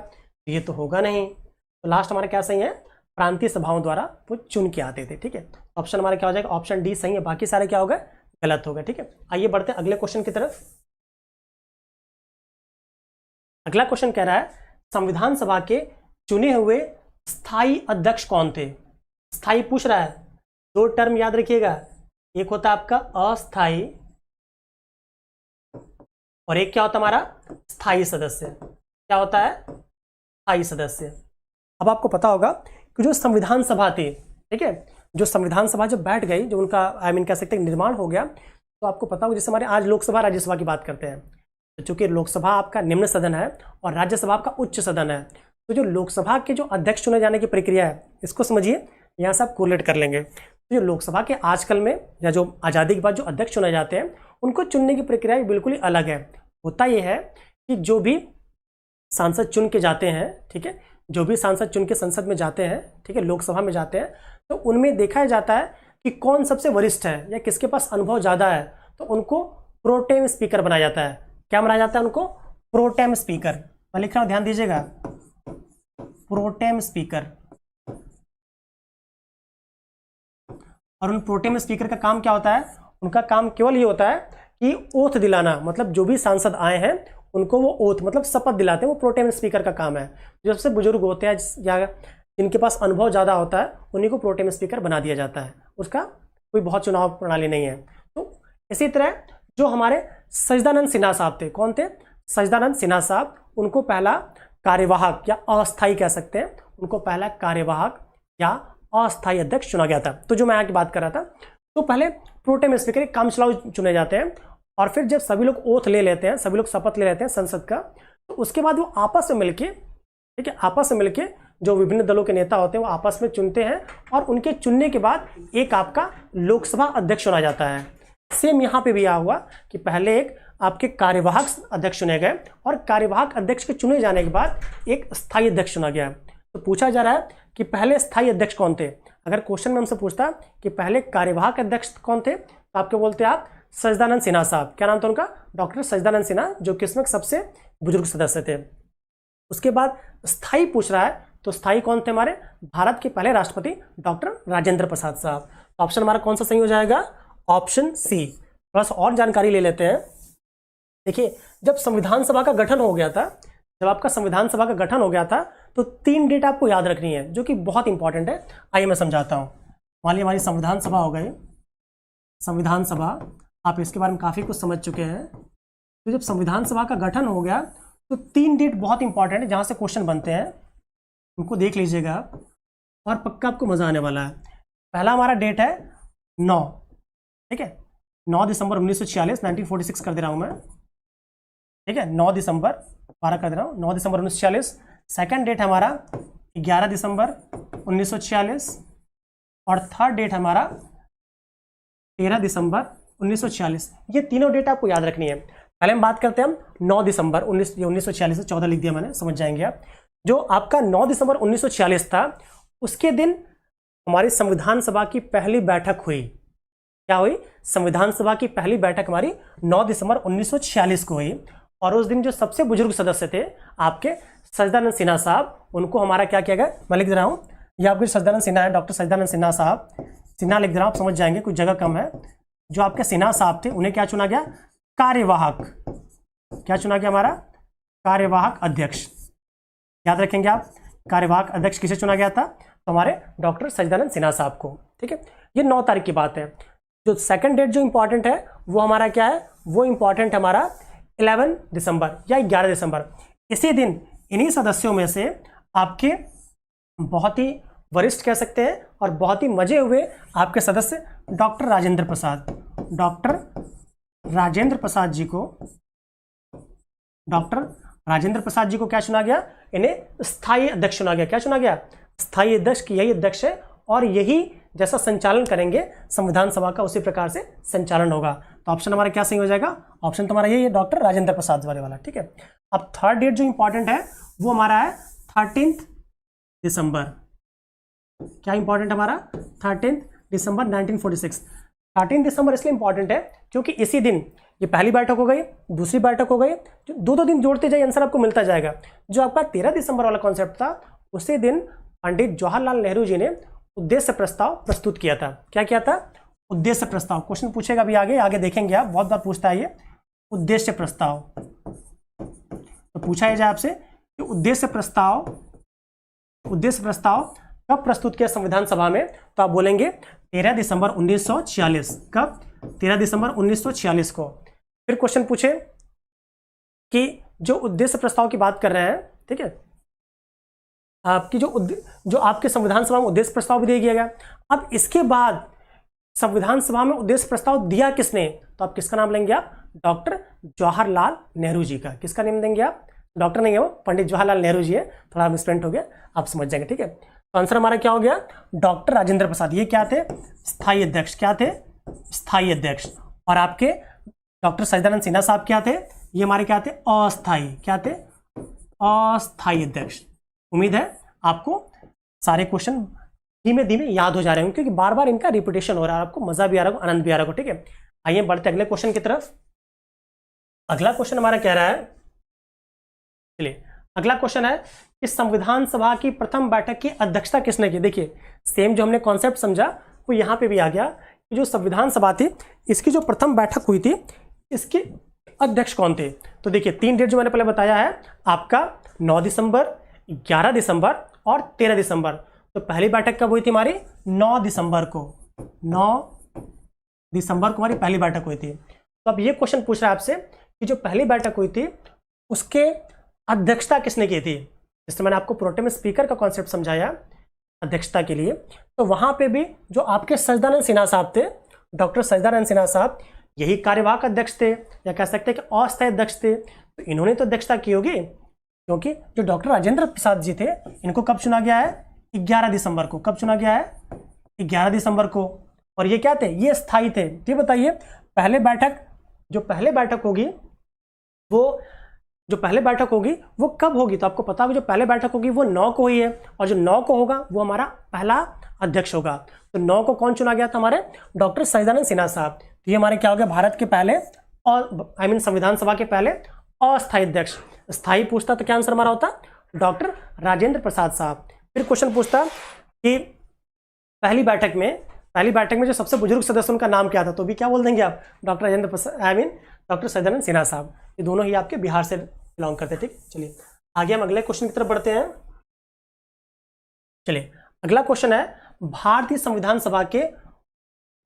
ये तो होगा नहीं। तो लास्ट हमारा क्या सही है, प्रांतीय सभाओं द्वारा वो चुन के आते थे। ठीक है, ऑप्शन हमारा क्या हो जाएगा, ऑप्शन डी सही है, बाकी सारे क्या होगा, गलत होगा। ठीक है, आइए बढ़ते हैं अगले क्वेश्चन की तरफ। अगला क्वेश्चन कह रहा है संविधान सभा के चुने हुए स्थायी अध्यक्ष कौन थे। स्थायी पूछ रहा है, 2 टर्म याद रखिएगा, एक होता है आपका अस्थायी और एक क्या होता है हमारा स्थायी सदस्य। क्या होता है, स्थायी सदस्य। अब आपको पता होगा कि जो संविधान सभा थी, ठीक है, जो संविधान सभा जब बैठ गई, जो उनका कह सकते हैं निर्माण हो गया, तो आपको पता होगा जैसे हमारे आज लोकसभा राज्यसभा की बात करते हैं, तो चूंकि लोकसभा आपका निम्न सदन है और राज्यसभा आपका उच्च सदन है, तो जो लोकसभा के जो अध्यक्ष चुने जाने की प्रक्रिया है, इसको समझिए। यहाँ से आप कोरिलेट कर लेंगे। तो जो लोकसभा के आजकल में या जो आज़ादी के बाद जो अध्यक्ष चुने जाते हैं उनको चुनने की प्रक्रिया बिल्कुल ही अलग है। होता यह है कि जो भी सांसद चुन के जाते हैं, ठीक है, जो भी सांसद चुन के संसद में जाते हैं, ठीक है, लोकसभा में जाते हैं, तो उनमें देखा जाता है कि कौन सबसे वरिष्ठ है या किसके पास अनुभव ज़्यादा है, तो उनको प्रोटेम स्पीकर बनाया जाता है। क्या बनाया जाता है उनको? Pro tem speaker. मैं लिख रहा हूँ, ध्यान दीजिएगा, प्रोटेम स्पीकर। और उन प्रोटेम स्पीकर का काम क्या होता है? उनका काम केवल ये होता है कि ओथ दिलाना, मतलब जो भी सांसद आए हैं उनको वो ओथ मतलब शपथ दिलाते हैं, वो प्रोटेम स्पीकर का काम है। जो सबसे बुजुर्ग होते हैं या जिनके पास अनुभव ज़्यादा होता है उन्हीं को प्रोटेम स्पीकर बना दिया जाता है, उसका कोई बहुत चुनाव प्रणाली नहीं है। तो इसी तरह जो हमारे सच्चिदानंद सिन्हा साहब थे, कौन थे? सच्चिदानंद सिन्हा साहब, उनको पहला कार्यवाहक या अस्थायी कह सकते हैं, उनको पहला कार्यवाहक या अस्थायी अध्यक्ष चुना गया था। तो जो मैं यहाँ की बात कर रहा था, तो पहले प्रोटेम स्पीकर काम चलाऊ चुने जाते हैं और फिर जब सभी लोग ओथ ले लेते हैं, सभी लोग शपथ ले लेते हैं संसद का, तो उसके बाद वो आपस में मिलके, ठीक है, आपस में मिलके जो विभिन्न दलों के नेता होते हैं वो आपस में चुनते हैं और उनके चुनने के बाद एक आपका लोकसभा अध्यक्ष चुना जाता है। सेम यहाँ पे भी यह हुआ कि पहले एक आपके कार्यवाहक अध्यक्ष चुने गए और कार्यवाहक अध्यक्ष के चुने जाने के बाद एक स्थायी अध्यक्ष चुना गया। तो पूछा जा रहा है कि पहले स्थायी अध्यक्ष कौन थे? अगर क्वेश्चन में हमसे पूछता कि पहले कार्यवाहक अध्यक्ष कौन थे, तो आपके बोलते आप सच्चिदानंद सिन्हा साहब। क्या नाम था उनका? डॉक्टर सच्चिदानंद सिन्हा, जो कि इसमें सबसे बुजुर्ग सदस्य थे। उसके बाद स्थायी पूछ रहा है, तो स्थायी कौन थे हमारे? भारत के पहले राष्ट्रपति डॉक्टर राजेंद्र प्रसाद साहब। तो ऑप्शन हमारा कौन सा सही हो जाएगा? Option C. थोड़ा सा और जानकारी ले लेते हैं। देखिए, जब संविधान सभा का गठन हो गया था, जब आपका संविधान सभा का गठन हो गया था, तो 3 डेट आपको याद रखनी है जो कि बहुत इंपॉर्टेंट है। आइए मैं समझाता हूँ। मान लीजिए हमारी संविधान सभा हो गई, संविधान सभा, आप इसके बारे में काफ़ी कुछ समझ चुके हैं। तो जब संविधान सभा का गठन हो गया तो 3 डेट बहुत इंपॉर्टेंट है जहाँ से क्वेश्चन बनते हैं, उनको देख लीजिएगा और पक्का आपको मजा आने वाला है। पहला हमारा डेट है 9, ठीक है, 9 दिसंबर 1946, 1946 कर दे रहा हूँ मैं, ठीक है, 9 दिसंबर 12 कर दे रहा हूँ, 9 दिसंबर 1946। सेकंड डेट हमारा 11 दिसंबर 1946 और थर्ड डेट हमारा 13 दिसंबर 1946। ये तीनों डेट आपको याद रखनी है। पहले हम बात करते हैं हम 9 दिसंबर 1946 से 14 लिख दिया मैंने, समझ जाएंगे आप। जो आपका 9 दिसंबर 1946 था, उसके दिन हमारी संविधान सभा की पहली बैठक हुई। क्या हुई? संविधान सभा की पहली बैठक हमारी 9 दिसंबर 1946 को हुई और उस दिन जो सबसे बुजुर्ग सदस्य थे आपके सच्चिदानंद सिन्हा साहब, उनको हमारा क्या किया गया? मैं लिख दे रहा हूँ, ये आपके सच्चिदानंद सिन्हा है, डॉक्टर सच्चिदानंद सिन्हा साहब, सिन्हा लिख दे रहा हूँ, आप समझ जाएंगे, कुछ जगह कम है। जो आपके सिन्हा साहब थे उन्हें क्या चुना गया? कार्यवाहक। क्या चुना गया हमारा? कार्यवाहक अध्यक्ष। याद रखेंगे आप, कार्यवाहक अध्यक्ष किसे चुना गया था? तो हमारे डॉक्टर सच्चिदानंद सिन्हा साहब को, ठीक है। ये 9 तारीख की बात है। जो सेकंड डेट जो इंपॉर्टेंट है वो हमारा क्या है? वो इंपॉर्टेंट हमारा 11 दिसंबर या 11 दिसंबर। इसी दिन इन्हीं सदस्यों में से आपके बहुत ही वरिष्ठ कह सकते हैं और बहुत ही मजे हुए आपके सदस्य डॉक्टर राजेंद्र प्रसाद, डॉक्टर राजेंद्र प्रसाद जी को, डॉक्टर राजेंद्र प्रसाद जी को क्या चुना गया? इन्हें स्थायी अध्यक्ष चुना गया। क्या चुना गया? स्थायी अध्यक्ष की यही अध्यक्ष है और यही जैसा संचालन करेंगे संविधान सभा का, उसी प्रकार से संचालन होगा। तो ऑप्शन हमारा क्या सही हो जाएगा? ऑप्शन तो हमारा यही है, डॉक्टर राजेंद्र प्रसाद वाले वाला, ठीक है। अब थर्ड डेट जो इंपॉर्टेंट है वो हमारा है 13 दिसंबर। क्या इंपॉर्टेंट हमारा? 13 दिसंबर 1946। 13 दिसंबर इसलिए इंपॉर्टेंट है क्योंकि इसी दिन ये पहली बैठक हो गई, दूसरी बैठक हो गई, जो 2-2 दिन जोड़ते जाइए आंसर आपको मिलता जाएगा। जो आपका 13 दिसंबर वाला कॉन्सेप्ट था, उसी दिन पंडित जवाहरलाल नेहरू जी ने उद्देश्य प्रस्ताव प्रस्तुत किया था। क्या किया था? उद्देश्य प्रस्ताव। क्वेश्चन पूछेगा भी आगे, आगे देखेंगे आप, बहुत बार पूछता है ये उद्देश्य प्रस्ताव। तो पूछा जाए आपसे कि उद्देश्य प्रस्ताव कब प्रस्तुत किया संविधान सभा में? तो आप बोलेंगे 13 दिसंबर 1946। कब? 13 दिसंबर 1946 को। फिर क्वेश्चन पूछे कि जो उद्देश्य प्रस्ताव की बात कर रहे हैं, ठीक है, आपकी जो आपके संविधान सभा में उद्देश्य प्रस्ताव भी दिया गया। अब इसके बाद संविधान सभा में उद्देश्य प्रस्ताव दिया किसने? तो आप किसका नाम लेंगे? आप डॉक्टर जवाहरलाल नेहरू जी का। किसका नाम देंगे आप? डॉक्टर नहीं है वो, पंडित जवाहरलाल नेहरू जी है, थोड़ा मिसप्रिंट हो गया, आप समझ जाएंगे, ठीक है। तो आंसर हमारा क्या हो गया, डॉक्टर राजेंद्र प्रसाद। ये क्या थे, स्थायी अध्यक्ष। क्या थे, स्थायी अध्यक्ष। और आपके डॉक्टर सच्चिदानंद सिन्हा साहब क्या थे, ये हमारे क्या थे, अस्थाई। क्या थे, अस्थाई अध्यक्ष। उम्मीद है आपको सारे क्वेश्चन धीमे धीमे याद हो जा रहे होंगे, क्योंकि बार बार इनका रिपीटेशन हो रहा है, आपको मजा भी आ रहा होगा, आनंद भी आ रहा होगा। ठीक है, आइए बढ़ते अगले क्वेश्चन की तरफ। अगला क्वेश्चन हमारा कह रहा है, चलिए अगला क्वेश्चन है कि संविधान सभा की प्रथम बैठक की अध्यक्षता किसने की। देखिए सेम जो हमने कॉन्सेप्ट समझा वो यहाँ पे भी आ गया कि जो संविधान सभा थी इसकी जो प्रथम बैठक हुई थी इसके अध्यक्ष कौन थे। तो देखिए 3 डेट जो मैंने पहले बताया है आपका 9 दिसंबर, 11 दिसंबर और 13 दिसंबर। तो पहली बैठक कब हुई थी हमारी, 9 दिसंबर को। 9 दिसंबर को हमारी पहली बैठक हुई थी। तो अब ये क्वेश्चन पूछ रहा है आपसे कि जो पहली बैठक हुई थी उसके अध्यक्षता किसने की थी। जैसे मैंने आपको प्रोटेम स्पीकर का कॉन्सेप्ट समझाया अध्यक्षता के लिए, तो वहां पे भी जो आपके सच्चिदानंद सिन्हा साहब थे, डॉक्टर सच्चिदानंद सिन्हा साहब यही कार्यवाहक अध्यक्ष थे, या कह सकते हैं कि अस्थायी अध्यक्ष थे। तो इन्होंने तो अध्यक्षता की होगी, क्योंकि जो डॉक्टर राजेंद्र प्रसाद जी थे इनको कब चुना गया है, 11 दिसंबर को। कब चुना गया है, 11 दिसंबर को। और ये क्या थे, ये स्थायी थे। ये बताइए पहले बैठक होगी वो कब होगी। तो आपको पता होगा जो पहले बैठक होगी वो 9 को हुई है, और जो 9 को होगा वो हमारा पहला अध्यक्ष होगा। तो 9 को कौन चुना गया था, हमारे डॉक्टर सच्चिदानंद सिन्हा साहब। तो ये हमारे क्या हो गया, भारत के पहले और संविधान सभा के पहले अस्थायी अध्यक्ष। स्थायी पूछता तो क्या आंसर हमारा होता, डॉक्टर राजेंद्र प्रसाद साहब। फिर क्वेश्चन पूछता कि पहली बैठक में जो सबसे बुजुर्ग सदस्य उनका नाम क्या था, तो भी क्या बोल देंगे आप, डॉक्टर राजेंद्र प्रसाद, डॉक्टर सच्चिदानंद सिन्हा साहब। ये दोनों ही आपके बिहार से बिलोंग करते। ठीक, चलिए आगे हम अगले क्वेश्चन की तरफ बढ़ते हैं। चलिए अगला क्वेश्चन है, भारतीय संविधान सभा के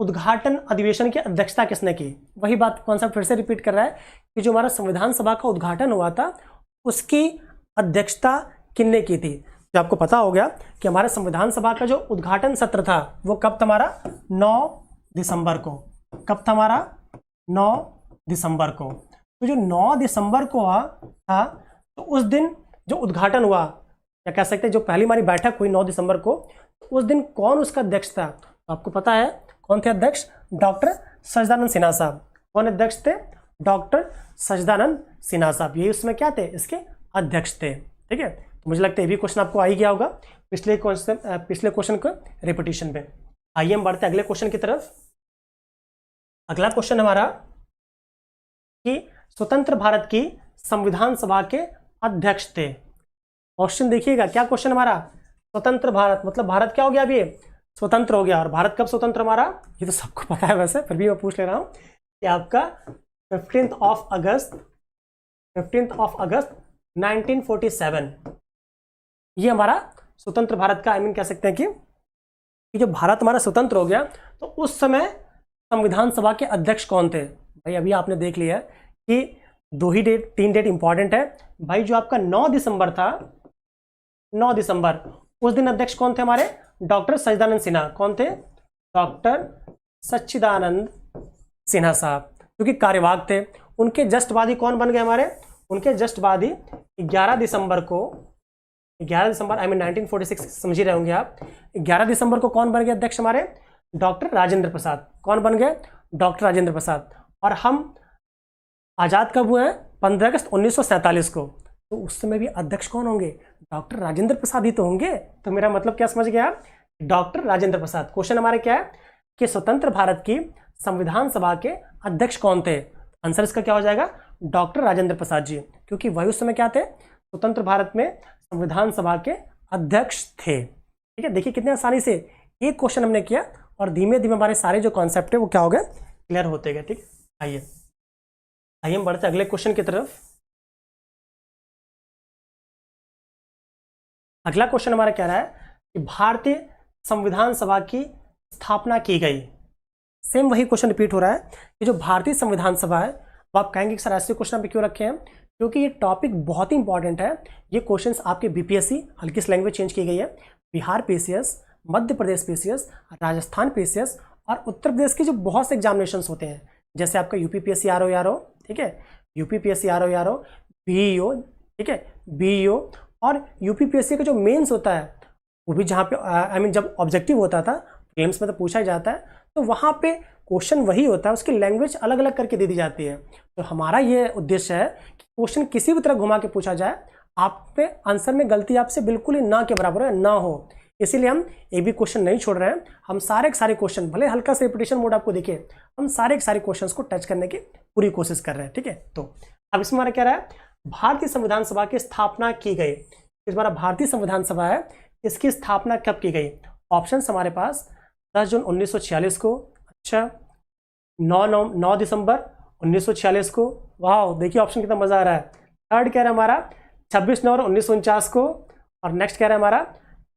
उद्घाटन अधिवेशन की अध्यक्षता किसने की। वही बात कॉन्सेप्ट फिर से रिपीट कर रहा है कि जो हमारा संविधान सभा का उद्घाटन हुआ था उसकी अध्यक्षता किसने की थी। जो आपको पता हो गया कि हमारे संविधान सभा का जो उद्घाटन सत्र था वो कब था हमारा, 9 दिसंबर को। कब था हमारा, 9 दिसंबर को। तो जो 9 दिसंबर को था तो उस दिन जो उद्घाटन हुआ, या कह सकते हैं जो पहली हमारी बैठक हुई 9 दिसंबर को, तो उस दिन कौन उसका अध्यक्ष था। तो आपको पता है कौन थे अध्यक्ष, डॉक्टर सच्चिदानंद सिन्हा साहब। कौन अध्यक्ष थे, डॉक्टर सच्चिदानंद सिन्हा साहब। ये उसमें क्या थे, इसके अध्यक्ष थे। ठीक है, तो मुझे लगता है ये भी क्वेश्चन आपको आ ही गया होगा पिछले क्वेश्चन को रिपीटिशन पे। आइए हम बढ़ते अगले क्वेश्चन की तरफ। अगला क्वेश्चन हमारा कि स्वतंत्र भारत की संविधान सभा के अध्यक्ष थे। क्वेश्चन देखिएगा क्या क्वेश्चन हमारा, स्वतंत्र भारत मतलब भारत क्या हो गया, अभी स्वतंत्र हो गया। और भारत कब स्वतंत्र हमारा, ये तो सबको पता है वैसे, फिर भी मैं पूछ ले रहा हूं कि आपका 15 अगस्त 1947 ये हमारा स्वतंत्र भारत का कह सकते हैं कि जब भारत हमारा स्वतंत्र हो गया तो उस समय संविधान सभा के अध्यक्ष कौन थे। भाई अभी आपने देख लिया कि 3 डेट इंपॉर्टेंट है भाई। जो आपका 9 दिसंबर था, 9 दिसंबर, उस दिन अध्यक्ष कौन थे हमारे, डॉक्टर सच्चिदानंद सिन्हा। कौन थे, डॉक्टर सच्चिदानंद सिन्हा साहब, जो कि कार्यवाहक थे। उनके जस्ट बाद ही कौन बन गए हमारे, उनके जस्ट बाद ही 11 दिसंबर 1946 समझ ही रहे होंगे आप। 11 दिसंबर को कौन बन गए अध्यक्ष हमारे, डॉक्टर राजेंद्र प्रसाद। कौन बन गए, डॉक्टर राजेंद्र प्रसाद। और हम आजाद कब हुए हैं, 15 अगस्त 1947 को। तो उस समय भी अध्यक्ष कौन होंगे, डॉक्टर राजेंद्र प्रसाद ही तो होंगे। तो मेरा मतलब क्या समझ गया, डॉक्टर राजेंद्र प्रसाद। क्वेश्चन हमारे क्या है कि स्वतंत्र भारत की संविधान सभा के अध्यक्ष कौन थे। आंसर इसका क्या हो जाएगा, डॉक्टर राजेंद्र प्रसाद जी, क्योंकि वही उस समय क्या थे, स्वतंत्र भारत में संविधान सभा के अध्यक्ष थे। ठीक है, देखिए कितने आसानी से एक क्वेश्चन हमने किया और धीमे धीमे हमारे सारे जो कॉन्सेप्ट है वो क्या हो गए, क्लियर होते गए। ठीक, आइए हम बढ़ते अगले क्वेश्चन की तरफ। अगला क्वेश्चन हमारा कह रहा है कि भारतीय संविधान सभा की स्थापना की गई। सेम वही क्वेश्चन रिपीट हो रहा है कि जो भारतीय संविधान सभा है वो आप कहेंगे कि सर ऐसे क्वेश्चन पे क्यों रखे हैं, क्योंकि ये टॉपिक बहुत ही इंपॉर्टेंट है। ये क्वेश्चंस आपके बीपीएससी, हल्की सी लैंग्वेज चेंज की गई है, Bihar PCS, Madhya Pradesh PCS, Rajasthan PCS और उत्तर प्रदेश के जो बहुत से एग्जामिनेशन होते हैं, जैसे आपका यूपीपीएससी आरओ, ठीक है, यूपीपीएससी आरओ, बीईओ, ठीक है, बीईओ, और यूपीपीएससी का जो मेंस होता है वो भी जहाँ पे आई मीन जब ऑब्जेक्टिव होता था, प्रीलिम्स में तो पूछा ही जाता है, तो वहाँ पे क्वेश्चन वही होता है, उसकी लैंग्वेज अलग अलग करके दे दी जाती है। तो हमारा ये उद्देश्य है कि क्वेश्चन किसी भी तरह घुमा के पूछा जाए, आप पे आंसर में गलती आपसे बिल्कुल ही ना के बराबर है, ना हो। इसीलिए हम एक भी क्वेश्चन नहीं छोड़ रहे हैं, हम सारे के सारे क्वेश्चन, भले हल्का सा रिपीटेशन मोड आपको दिखे, हम सारे के सारे क्वेश्चंस को टच करने की पूरी कोशिश कर रहे हैं, ठीक है। तो अब इसमें हमारा क्या रहा है, भारतीय संविधान सभा की स्थापना की गई। इस बार भारतीय संविधान सभा है, इसकी स्थापना कब की गई? ऑप्शन हमारे पास 10 जून 1946 को, अच्छा 9 दिसंबर 1946 को, वाह देखिए ऑप्शन कितना मजा आ रहा है। थर्ड कह रहा है हमारा 26 नवंबर 1949 को, और नेक्स्ट कह रहा है हमारा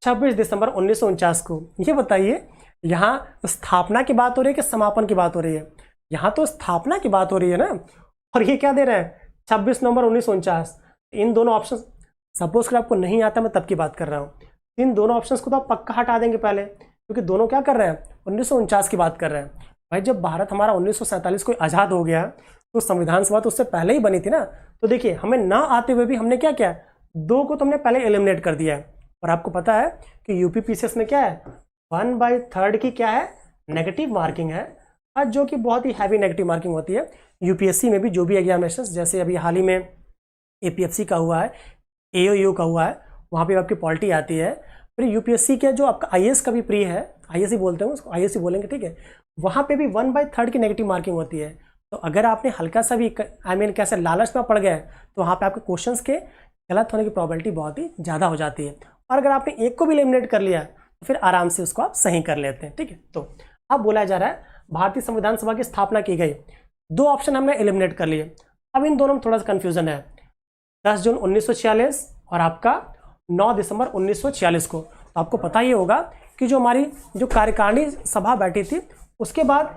26 दिसंबर 1949 को। ये बताइए यहाँ स्थापना की बात हो रही है कि समापन की बात हो रही है? यहाँ तो स्थापना की बात हो रही है ना, और ये क्या दे रहे हैं 26 नवंबर 1949। इन दोनों ऑप्शन, सपोज कर आपको नहीं आता, मैं तब की बात कर रहा हूँ, इन दोनों ऑप्शंस को तो आप पक्का हटा देंगे पहले, क्योंकि दोनों क्या कर रहे हैं 1949 की बात कर रहे हैं। भाई जब भारत हमारा 1947 को आज़ाद हो गया, तो संविधान सभा तो उससे पहले ही बनी थी ना। तो देखिए हमें ना आते हुए भी हमने क्या किया, दो को तो हमने पहले एलिमिनेट कर दिया है। और आपको पता है कि यूपीपीसीएस में क्या है, 1/3 की क्या है, नेगेटिव मार्किंग है, और जो कि बहुत ही हैवी नेगेटिव मार्किंग होती है। यूपीएससी में भी जो भी एग्जामिनेशन, जैसे अभी हाल ही में एपीएफसी का हुआ है, एओयू का हुआ है, वहाँ पे आपकी पॉलिटी आती है। फिर यूपीएससी के जो आपका आईएएस का भी प्री है, आईएएस ही बोलते हैं उसको, आईएएस ही बोलेंगे, ठीक है, वहाँ पे भी 1/3 की नेगेटिव मार्किंग होती है। तो अगर आपने हल्का सा भी आई मीन कैसे लालच में पड़ गए, तो वहाँ पे आपके क्वेश्चंस के गलत होने की प्रोबेबिलिटी बहुत ही ज़्यादा हो जाती है। और अगर आपने एक को भी एलिमिनेट कर लिया, तो फिर आराम से उसको आप सही कर लेते हैं, ठीक है। तो अब बोला जा रहा है भारतीय संविधान सभा की स्थापना की गई, दो ऑप्शन हमने एलिमिनेट कर लिए। अब इन दोनों में थोड़ा सा कंफ्यूजन है, 10 जून 1946 और आपका 9 दिसंबर 1946 को। तो आपको पता ही होगा कि जो हमारी जो कार्यकारिणी सभा बैठी थी, उसके बाद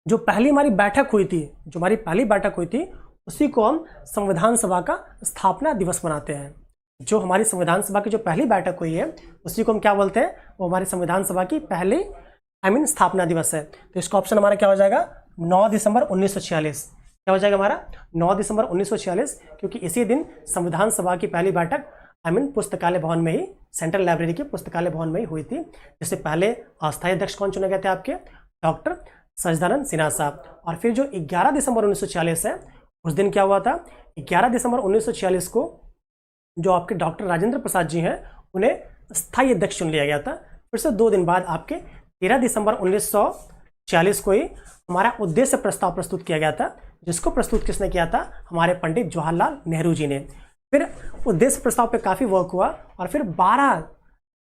जो पहली हमारी बैठक हुई थी, जो हमारी पहली बैठक हुई थी, उसी को हम संविधान सभा का स्थापना दिवस मनाते हैं। जो हमारी संविधान सभा की जो पहली बैठक हुई है, उसी को हम क्या बोलते हैं, वो हमारी संविधान सभा की पहली स्थापना दिवस है। तो इसका ऑप्शन हमारा क्या हो जाएगा, 9 दिसंबर 1946। क्या हो जाएगा हमारा 9 दिसंबर 1946, क्योंकि इसी दिन संविधान सभा की पहली बैठक पुस्तकालय भवन में ही, सेंट्रल लाइब्रेरी के पुस्तकालय भवन में ही हुई थी। जिससे पहले अस्थायी अध्यक्ष कौन चुने गए थे आपके, डॉक्टर सच्चिदानंद सिन्हा साहब। और फिर जो 11 दिसंबर 1946 है, उस दिन क्या हुआ था, 11 दिसंबर 1946 को जो आपके डॉक्टर राजेंद्र प्रसाद जी हैं, उन्हें स्थायी अध्यक्ष चुन लिया गया था। फिर से 2 दिन बाद आपके 13 दिसंबर 1946 को ही हमारा उद्देश्य प्रस्ताव प्रस्तुत किया गया था, जिसको प्रस्तुत किसने किया था, हमारे पंडित जवाहरलाल नेहरू जी ने। फिर उद्देश्य प्रस्ताव पे काफ़ी वर्क हुआ, और फिर 12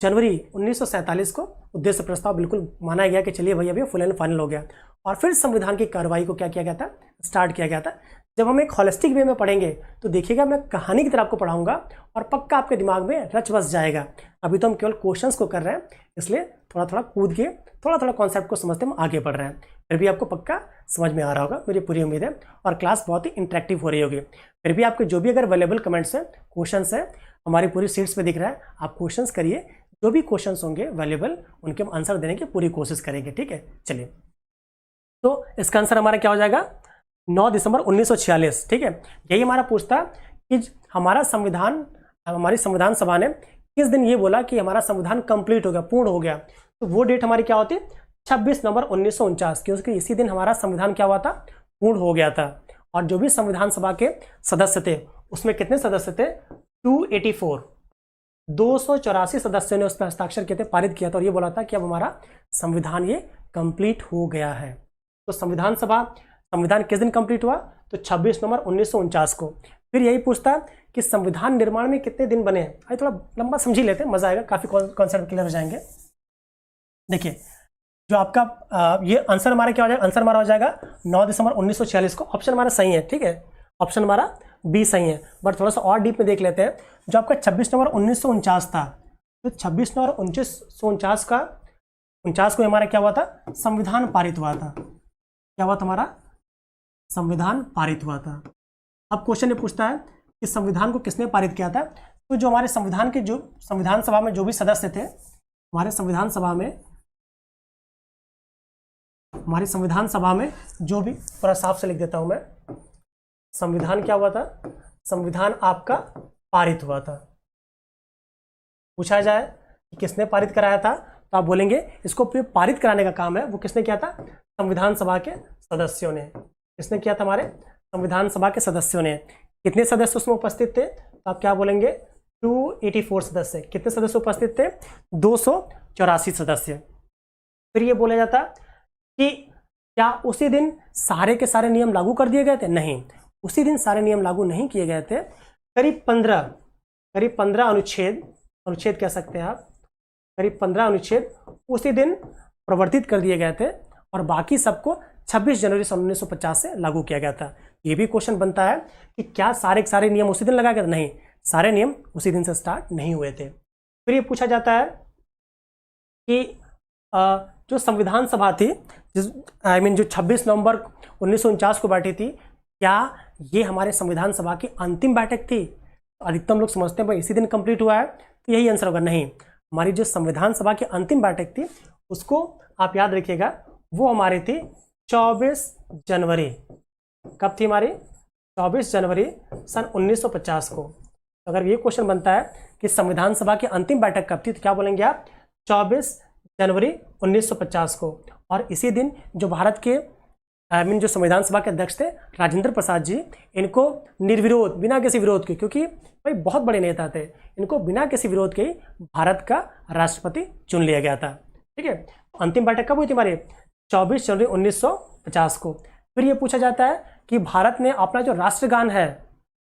जनवरी 1947 को उद्देश्य प्रस्ताव बिल्कुल माना गया कि चलिए भैया अभी फुल एंड फाइनल हो गया। और फिर संविधान की कार्रवाई को क्या किया गया था, स्टार्ट किया गया था। जब हम एक होलिस्टिक वे में पढ़ेंगे, तो देखिएगा मैं कहानी की तरह आपको पढ़ाऊंगा, और पक्का आपके दिमाग में रच बस जाएगा। अभी तो हम केवल क्वेश्चंस को कर रहे हैं, इसलिए थोड़ा थोड़ा कूद के थोड़ा थोड़ा कॉन्सेप्ट को समझते हम आगे बढ़ रहे हैं। फिर भी आपको पक्का समझ में आ रहा होगा, मुझे पूरी उम्मीद है, और क्लास बहुत ही इंटरेक्टिव हो रही होगी। फिर भी आपके जो भी अगर अवेलेबल कमेंट्स हैं, क्वेश्चंस हैं, हमारी पूरी सीट्स पे दिख रहा है, आप क्वेश्चंस करिए, जो भी क्वेश्चंस होंगे अवेलेबल, उनके हम आंसर देने की पूरी कोशिश करेंगे, ठीक है। चलिए, तो इसका आंसर हमारा क्या हो जाएगा, 9 दिसंबर 1946, ठीक है। यही हमारा पूछता कि हमारा संविधान, हमारी संविधान सभा ने किस दिन ये बोला कि हमारा संविधान कंप्लीट हो गया, पूर्ण हो गया। तो वो डेट हमारी क्या होती है, 26 नवंबर 1949, क्योंकि इसी दिन हमारा संविधान क्या हुआ था, पूर्ण हो गया था। और जो भी संविधान सभा के सदस्य थे, उसमें कितने सदस्य थे, 284, 284 सदस्यों ने उस पर हस्ताक्षर किए थे, पारित किया था, और ये बोला था कि अब हमारा संविधान ये कंप्लीट हो गया है। तो संविधान किस दिन कंप्लीट हुआ, तो 26 नवंबर 1949 को। फिर यही पूछता कि संविधान निर्माण में कितने दिन बने हैं। आइए थोड़ा लंबा समझ ही लेते हैं, मजा आएगा, काफी कॉन्सेप्ट क्लियर हो जाएंगे। देखिए, जो आपका ये आंसर हमारा क्या हो जाएगा, आंसर हमारा हो जाएगा 9 दिसंबर 1946 को। ऑप्शन हमारा सही है, ठीक है, ऑप्शन हमारा बी सही है। बट थोड़ा सा और डीप में देख लेते हैं। जो आपका 26 नवंबर 1949 था, तो 26 नवंबर 1949 को हमारा क्या हुआ था, संविधान पारित हुआ था। क्या हुआ था हमारा, संविधान पारित हुआ था। अब क्वेश्चन ये पूछता है कि संविधान को किसने पारित किया था। तो जो हमारे संविधान के, जो संविधान सभा में जो भी सदस्य थे, हमारे संविधान सभा में जो भी, थोड़ा साफ से लिख देता हूं मैं, संविधान क्या हुआ था, संविधान आपका पारित हुआ था। पूछा जाए कि किसने पारित कराया था, तो आप बोलेंगे इसको पारित कराने का काम है वो किसने किया था, संविधान सभा के सदस्यों ने। किसने किया था, हमारे संविधान सभा के सदस्यों ने। कितने सदस्य उसमें उपस्थित थे, तो आप क्या बोलेंगे 284 सदस्य। कितने सदस्य उपस्थित थे, 284 सदस्य। फिर ये बोला जाता कि क्या उसी दिन सारे के सारे नियम लागू कर दिए गए थे, नहीं, उसी दिन सारे नियम लागू नहीं किए गए थे। करीब 15 अनुच्छेद कह सकते हैं आप, करीब 15 अनुच्छेद उसी दिन प्रवर्तित कर दिए गए थे और बाकी सबको 26 जनवरी 1950 से लागू किया गया था। ये भी क्वेश्चन बनता है कि क्या सारे के सारे नियम उसी दिन लगाए गए थे, नहीं, सारे नियम उसी दिन से स्टार्ट नहीं हुए थे। फिर ये पूछा जाता है कि जो संविधान सभा थी, जो 26 नवंबर 1949 को बैठी थी, क्या ये हमारे संविधान सभा की अंतिम बैठक थी? अधिकतम लोग समझते हैं भाई इसी दिन कंप्लीट हुआ है, तो यही आंसर होगा। नहीं, हमारी जो संविधान सभा की अंतिम बैठक थी उसको आप याद रखिएगा, वो हमारी थी 24 जनवरी। कब थी हमारी, 24 जनवरी सन 1950 को। अगर ये क्वेश्चन बनता है कि संविधान सभा की अंतिम बैठक कब थी, तो क्या बोलेंगे आप, 24 जनवरी 1950 को। और इसी दिन जो भारत के जो संविधान सभा के अध्यक्ष थे राजेंद्र प्रसाद जी, इनको निर्विरोध, बिना किसी विरोध के, क्योंकि भाई बहुत बड़े नेता थे, इनको बिना किसी विरोध के ही भारत का राष्ट्रपति चुन लिया गया था। ठीक है, अंतिम बैठक कब हुई थी हमारी, 24 जनवरी 1950 को। फिर ये पूछा जाता है कि भारत ने अपना जो राष्ट्रगान है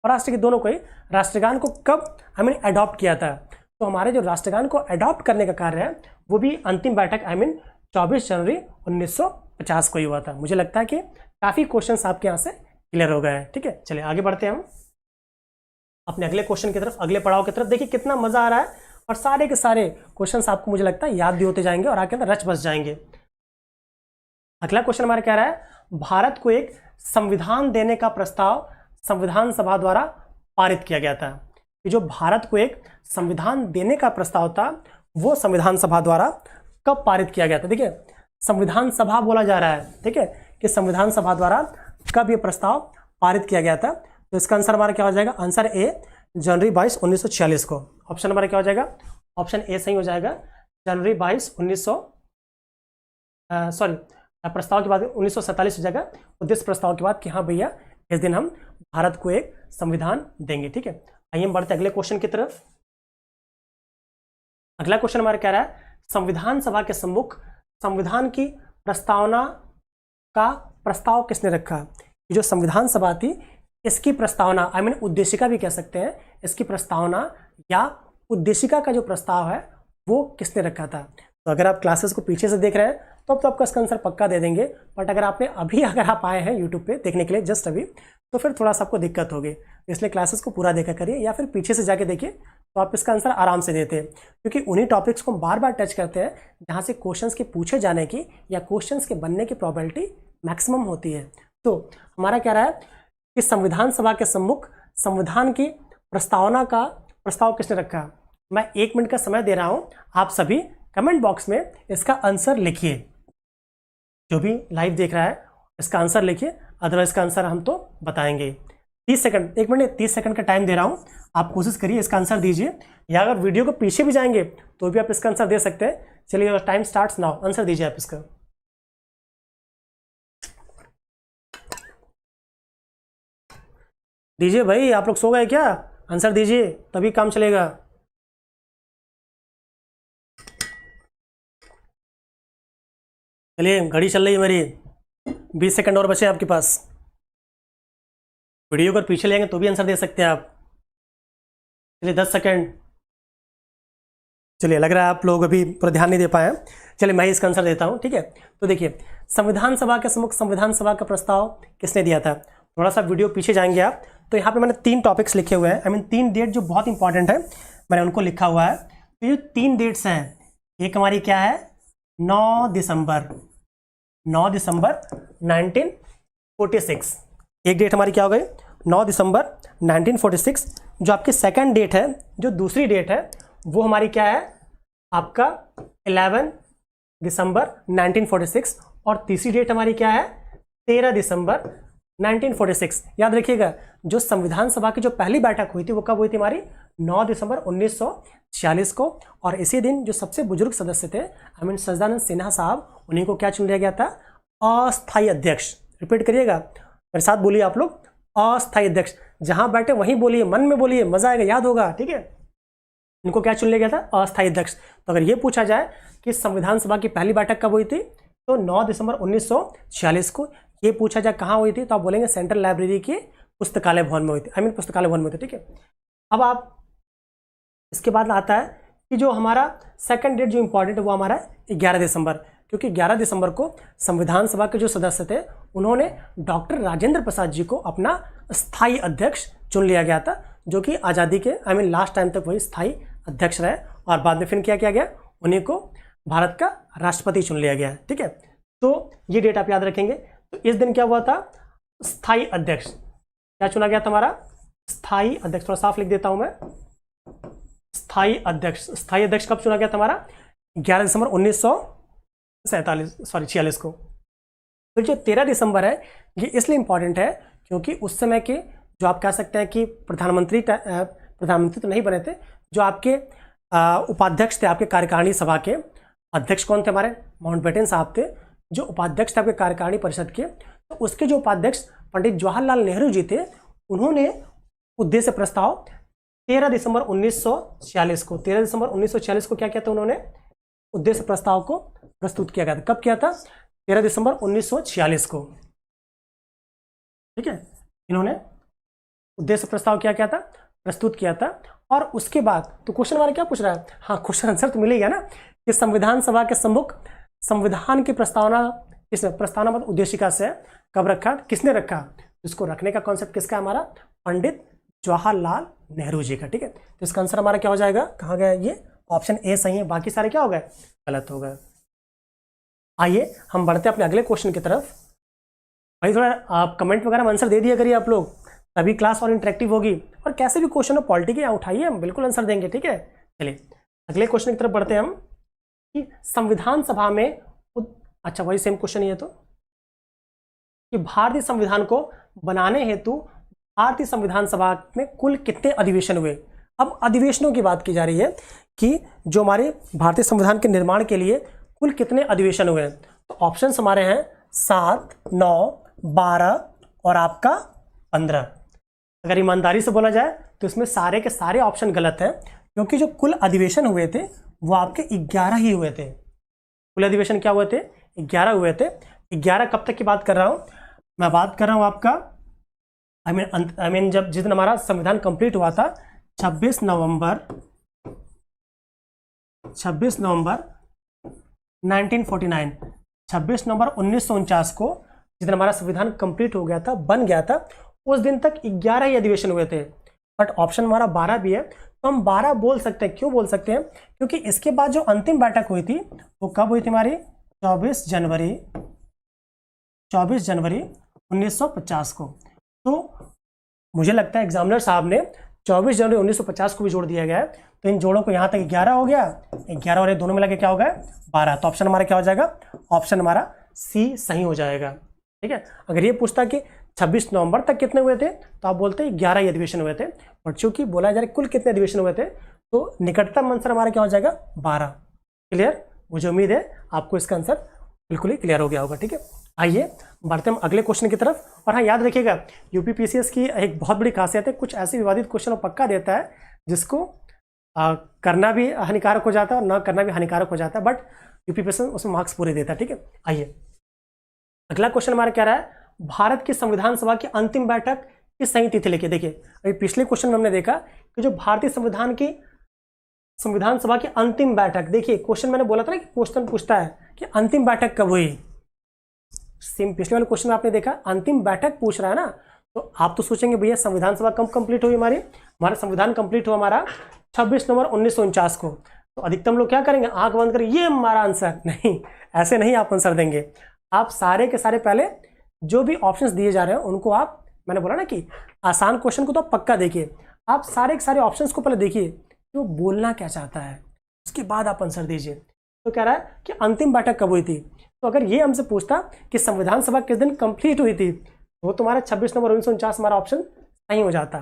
और राष्ट्र के दोनों को ही, राष्ट्रगान को कब अडॉप्ट किया था, तो हमारे जो राष्ट्रगान को अडॉप्ट करने का कार्य है वो भी अंतिम बैठक 24 जनवरी 1950 को ही हुआ था। मुझे लगता है कि काफ़ी क्वेश्चंस आपके यहाँ से क्लियर हो गए हैं। ठीक है, चलिए आगे बढ़ते हैं हम अपने अगले क्वेश्चन की तरफ, अगले पड़ाव की तरफ। देखिए कितना मजा आ रहा है और सारे के सारे क्वेश्चंस आपको मुझे लगता है याद भी होते जाएंगे और आपके अंदर रच बस जाएंगे। अगला क्वेश्चन हमारा क्या रहा है, भारत को एक संविधान देने का प्रस्ताव संविधान सभा द्वारा पारित किया गया था। कि जो भारत को एक संविधान देने का प्रस्ताव था वो संविधान सभा द्वारा कब पारित किया गया था। देखिए संविधान सभा बोला जा रहा है, ठीक है, कि संविधान सभा द्वारा कब ये प्रस्ताव पारित किया गया था। तो इसका आंसर हमारा क्या हो जाएगा, आंसर ए जनवरी 22, 1946 को। ऑप्शन हमारा क्या हो जाएगा, ऑप्शन ए सही हो जाएगा, जनवरी 22, प्रस्ताव के बाद 1947 हो जाएगा, उद्देश्य प्रस्ताव के बाद कि हाँ भैया इस दिन हम भारत को एक संविधान देंगे। ठीक है, आइए हम बढ़ते अगले क्वेश्चन की तरफ। अगला क्वेश्चन हमारा क्या रहा है, संविधान सभा के सम्मुख संविधान की प्रस्तावना का प्रस्ताव किसने रखा। ये जो संविधान सभा थी इसकी प्रस्तावना, उद्देशिका भी कह सकते हैं, इसकी प्रस्तावना या उद्देशिका का जो प्रस्ताव है वो किसने रखा था। तो अगर आप क्लासेस को पीछे से देख रहे हैं तो आपका इसका आंसर पक्का दे देंगे, बट अगर आप आए हैं यूट्यूब पे देखने के लिए जस्ट अभी, तो फिर थोड़ा सा आपको दिक्कत होगी। इसलिए क्लासेस को पूरा देखा करिए या फिर पीछे से जाके देखिए, तो आप इसका आंसर आराम से देते हैं, क्योंकि उन्हीं टॉपिक्स को हम बार बार टच करते हैं जहाँ से क्वेश्चंस के पूछे जाने की या क्वेश्चंस के बनने की प्रोबेबिलिटी मैक्सिमम होती है। तो हमारा क्या रहा है कि संविधान सभा के सम्मुख संविधान की प्रस्तावना का प्रस्ताव किसने रखा। मैं 1 मिनट का समय दे रहा हूँ, आप सभी कमेंट बॉक्स में इसका आंसर लिखिए। जो भी लाइव देख रहा है इसका आंसर लिखिए, अदरवाइज का आंसर हम तो बताएंगे। 30 सेकंड, 1 मिनट 30 सेकंड का टाइम दे रहा हूँ, आप कोशिश करिए इसका आंसर दीजिए, या अगर वीडियो को पीछे भी जाएंगे तो भी आप इसका आंसर दे सकते हैं। चलिए टाइम स्टार्ट्स नाउ, आंसर दीजिए आप इसका। दीजिए भाई, आप लोग सो गए क्या, आंसर दीजिए तभी काम चलेगा। चलिए घड़ी चल रही है मेरी, 20 सेकंड और बचे आपके पास। वीडियो को पीछे लेंगे तो भी आंसर दे सकते हैं आप। चलिए 10 सेकंड। चलिए लग रहा है आप लोग अभी पूरा ध्यान नहीं दे पाए हैं। चलिए मैं इसका आंसर देता हूँ, ठीक है। तो देखिए संविधान सभा के सम्मुख संविधान सभा का प्रस्ताव किसने दिया था। थोड़ा सा वीडियो पीछे जाएंगे आप, तो यहाँ पे मैंने 3 टॉपिक्स लिखे हुए हैं, 3 डेट जो बहुत इंपॉर्टेंट है मैंने उनको लिखा हुआ है। तो ये 3 डेट्स हैं, एक हमारी क्या है 9 दिसंबर 1946, एक डेट हमारी क्या हो गई 9 दिसंबर 1946। जो आपकी सेकंड डेट है, जो दूसरी डेट है वो हमारी क्या है आपका 11 दिसंबर 1946, और तीसरी डेट हमारी क्या है 13 दिसंबर 1946। याद रखिएगा, जो संविधान सभा की जो पहली बैठक हुई थी वो कब हुई थी हमारी? 9 दिसंबर 1946 को। और इसी दिन जो सबसे बुजुर्ग सदस्य थे सच्चिदानंद सिन्हा साहब, उन्हीं को क्या चुन लिया गया था? अस्थायी अध्यक्ष। रिपीट करिएगा, मेरे साथ बोलिए आप लोग, अस्थायी अध्यक्ष। जहां बैठे वहीं बोलिए, मन में बोलिए, मजा आएगा, याद होगा, ठीक है। इनको क्या चुन लिया गया था? अस्थायी अध्यक्ष। तो अगर ये पूछा जाए कि संविधान सभा की पहली बैठक कब हुई थी, तो 9 दिसंबर 1946 को। ये पूछा जाए कहाँ हुई थी, तो आप बोलेंगे सेंट्रल लाइब्रेरी के पुस्तकालय भवन में हुई थी, पुस्तकालय भवन में थी, ठीक है। अब आप इसके बाद आता है कि जो हमारा सेकंड डेट जो इंपॉर्टेंट है वो हमारा 11 दिसंबर, क्योंकि 11 दिसंबर को संविधान सभा के जो सदस्य थे उन्होंने डॉक्टर राजेंद्र प्रसाद जी को अपना स्थायी अध्यक्ष चुन लिया गया था, जो कि आज़ादी के लास्ट टाइम तक वही स्थायी अध्यक्ष रहे, और बाद में फिर क्या किया गया, उन्हीं को भारत का राष्ट्रपति चुन लिया गया, ठीक है। तो ये डेट आप याद रखेंगे। तो इस दिन क्या हुआ था? स्थायी अध्यक्ष क्या चुना गया था हमारा? स्थायी अध्यक्ष। थोड़ा साफ लिख देता हूं मैं, स्थायी अध्यक्ष। स्थायी अध्यक्ष कब चुना गया था हमारा? 11 दिसंबर 1946 को। फिर जो 13 दिसंबर है ये इसलिए इंपॉर्टेंट है क्योंकि उस समय के जो आप कह सकते हैं कि प्रधानमंत्री तो नहीं बने थे, जो आपके उपाध्यक्ष थे, आपके कार्यकारिणी सभा के अध्यक्ष कौन थे? हमारे माउंटबेटन साहब थे, जो उपाध्यक्ष थे आपके कार्यकारिणी परिषद के। तो उसके जो उपाध्यक्ष पंडित जवाहरलाल नेहरू जी थे, उन्होंने उद्देश्य प्रस्ताव 13 दिसंबर 1946 को क्या किया था? उन्होंने उद्देश्य प्रस्ताव को प्रस्तुत किया गया था। कब किया था? 13 दिसंबर 1946 को, ठीक है। इन्होंने उद्देश्य प्रस्ताव क्या था? प्रस्तुत किया था। और उसके बाद तो क्वेश्चन हमारा क्या पूछ रहा है? हाँ, क्वेश्चन आंसर तो मिलेगा ना कि संविधान सभा के सम्मुख संविधान की प्रस्तावना उद्देशिका से कब रखा, किसने रखा? इसको रखने का कॉन्सेप्ट किसका? हमारा पंडित जवाहरलाल नेहरू जी का, ठीक है। तो इसका आंसर हमारा क्या हो जाएगा? कहाँ गया ये? ऑप्शन ए सही है, बाकी सारे क्या हो गए? गलत हो गए। आइए हम बढ़ते हैं अपने अगले क्वेश्चन की तरफ। भाई थोड़ा आप कमेंट वगैरह में आंसर दे दिया करिए आप लोग, तभी क्लास और इंटरेक्टिव होगी। और कैसे भी क्वेश्चन हो पॉलिटी के उठाइए, हम बिल्कुल आंसर देंगे, ठीक है। चलिए अगले क्वेश्चन की तरफ बढ़ते हैं हम कि संविधान सभा में अच्छा वही सेम क्वेश्चन ही है, तो कि भारतीय संविधान को बनाने हेतु भारतीय संविधान सभा में कुल कितने अधिवेशन हुए? अब अधिवेशनों की बात की जा रही है कि जो हमारे भारतीय संविधान के निर्माण के लिए कुल कितने अधिवेशन हुए। तो ऑप्शंस हमारे हैं 7, 9, 12 और आपका 15। अगर ईमानदारी से बोला जाए तो इसमें सारे के सारे ऑप्शन गलत हैं, क्योंकि जो कुल अधिवेशन हुए थे वो आपके 11 ही हुए थे। कुल अधिवेशन क्या हुए थे? 11 हुए थे। 11 कब तक की बात कर रहा हूं मैं? बात कर रहा हूं आपका जब जिस दिन हमारा संविधान कंप्लीट हुआ था 26 नवंबर 1949, 26 नवंबर 1949 को जिस दिन हमारा संविधान कंप्लीट हो गया था, बन गया था, उस दिन तक 11 ही अधिवेशन हुए थे। बट ऑप्शन हमारा 12 भी है, तो हम 12 बोल सकते हैं। क्यों बोल सकते हैं? क्योंकि इसके बाद जो अंतिम बैठक हुई थी वो कब हुई थी हमारी? 24 जनवरी 1950 को। तो मुझे लगता है एग्जामिनर साहब ने 24 जनवरी 1950 को भी जोड़ दिया गया है, तो इन जोड़ों को यहाँ तक 11 हो गया, 11 और ये दोनों मिला के क्या हो गया? 12। तो ऑप्शन हमारा क्या हो जाएगा? ऑप्शन हमारा सी सही हो जाएगा, ठीक है। अगर ये पूछता कि 26 नवंबर तक कितने हुए थे, तो आप बोलते 11 ही अधिवेशन हुए थे। और चूंकि बोला जा रहा है कुल कितने अधिवेशन हुए थे, तो निकटतम आंसर हमारा क्या हो जाएगा? 12। क्लियर? मुझे उम्मीद है आपको इसका आंसर बिल्कुल ही क्लियर हो गया होगा, ठीक है। आइए बढ़ते हम अगले क्वेश्चन की तरफ। और हाँ, याद रखिएगा यूपी पीसीएस की एक बहुत बड़ी खासियत है, कुछ ऐसे विवादित क्वेश्चन पक्का देता है जिसको करना भी हानिकारक हो जाता है और ना करना भी हानिकारक हो जाता है, बट यूपी पीसीएस उसमें मार्क्स पूरे देता है, ठीक है। आइए अगला क्वेश्चन हमारा क्या रहा है? भारत की संविधान सभा की अंतिम बैठक किस सही तिथि लिखी? देखिए अभी पिछले क्वेश्चन में हमने देखा कि जो भारतीय संविधान सभा की अंतिम बैठक, देखिए क्वेश्चन मैंने बोला था ना कि क्वेश्चन पूछता है कि अंतिम बैठक कब हुई। सेम पिछले वाले क्वेश्चन में आपने देखा अंतिम बैठक पूछ रहा है ना, तो आप तो सोचेंगे भैया संविधान सभा कब कंप्लीट हुई? हमारा संविधान कंप्लीट हुआ हमारा 26 नवंबर 1949 को। तो अधिकतम लोग क्या करेंगे? आंख बंद कर ये हमारा आंसर। नहीं, ऐसे नहीं आप आंसर देंगे। आप सारे के सारे पहले जो भी ऑप्शंस दिए जा रहे हैं उनको आप, मैंने बोला ना कि आसान क्वेश्चन को तो आप पक्का देखिए, आप सारे के सारे ऑप्शंस को पहले देखिए कि वो बोलना क्या चाहता है, उसके बाद आप आंसर दीजिए। तो कह रहा है कि अंतिम बैठक कब हुई थी। तो अगर ये हमसे पूछता कि संविधान सभा किस दिन कंप्लीट हुई थी, वो तुम्हारा 26 नवंबर 1949 हमारा ऑप्शन सही हो जाता।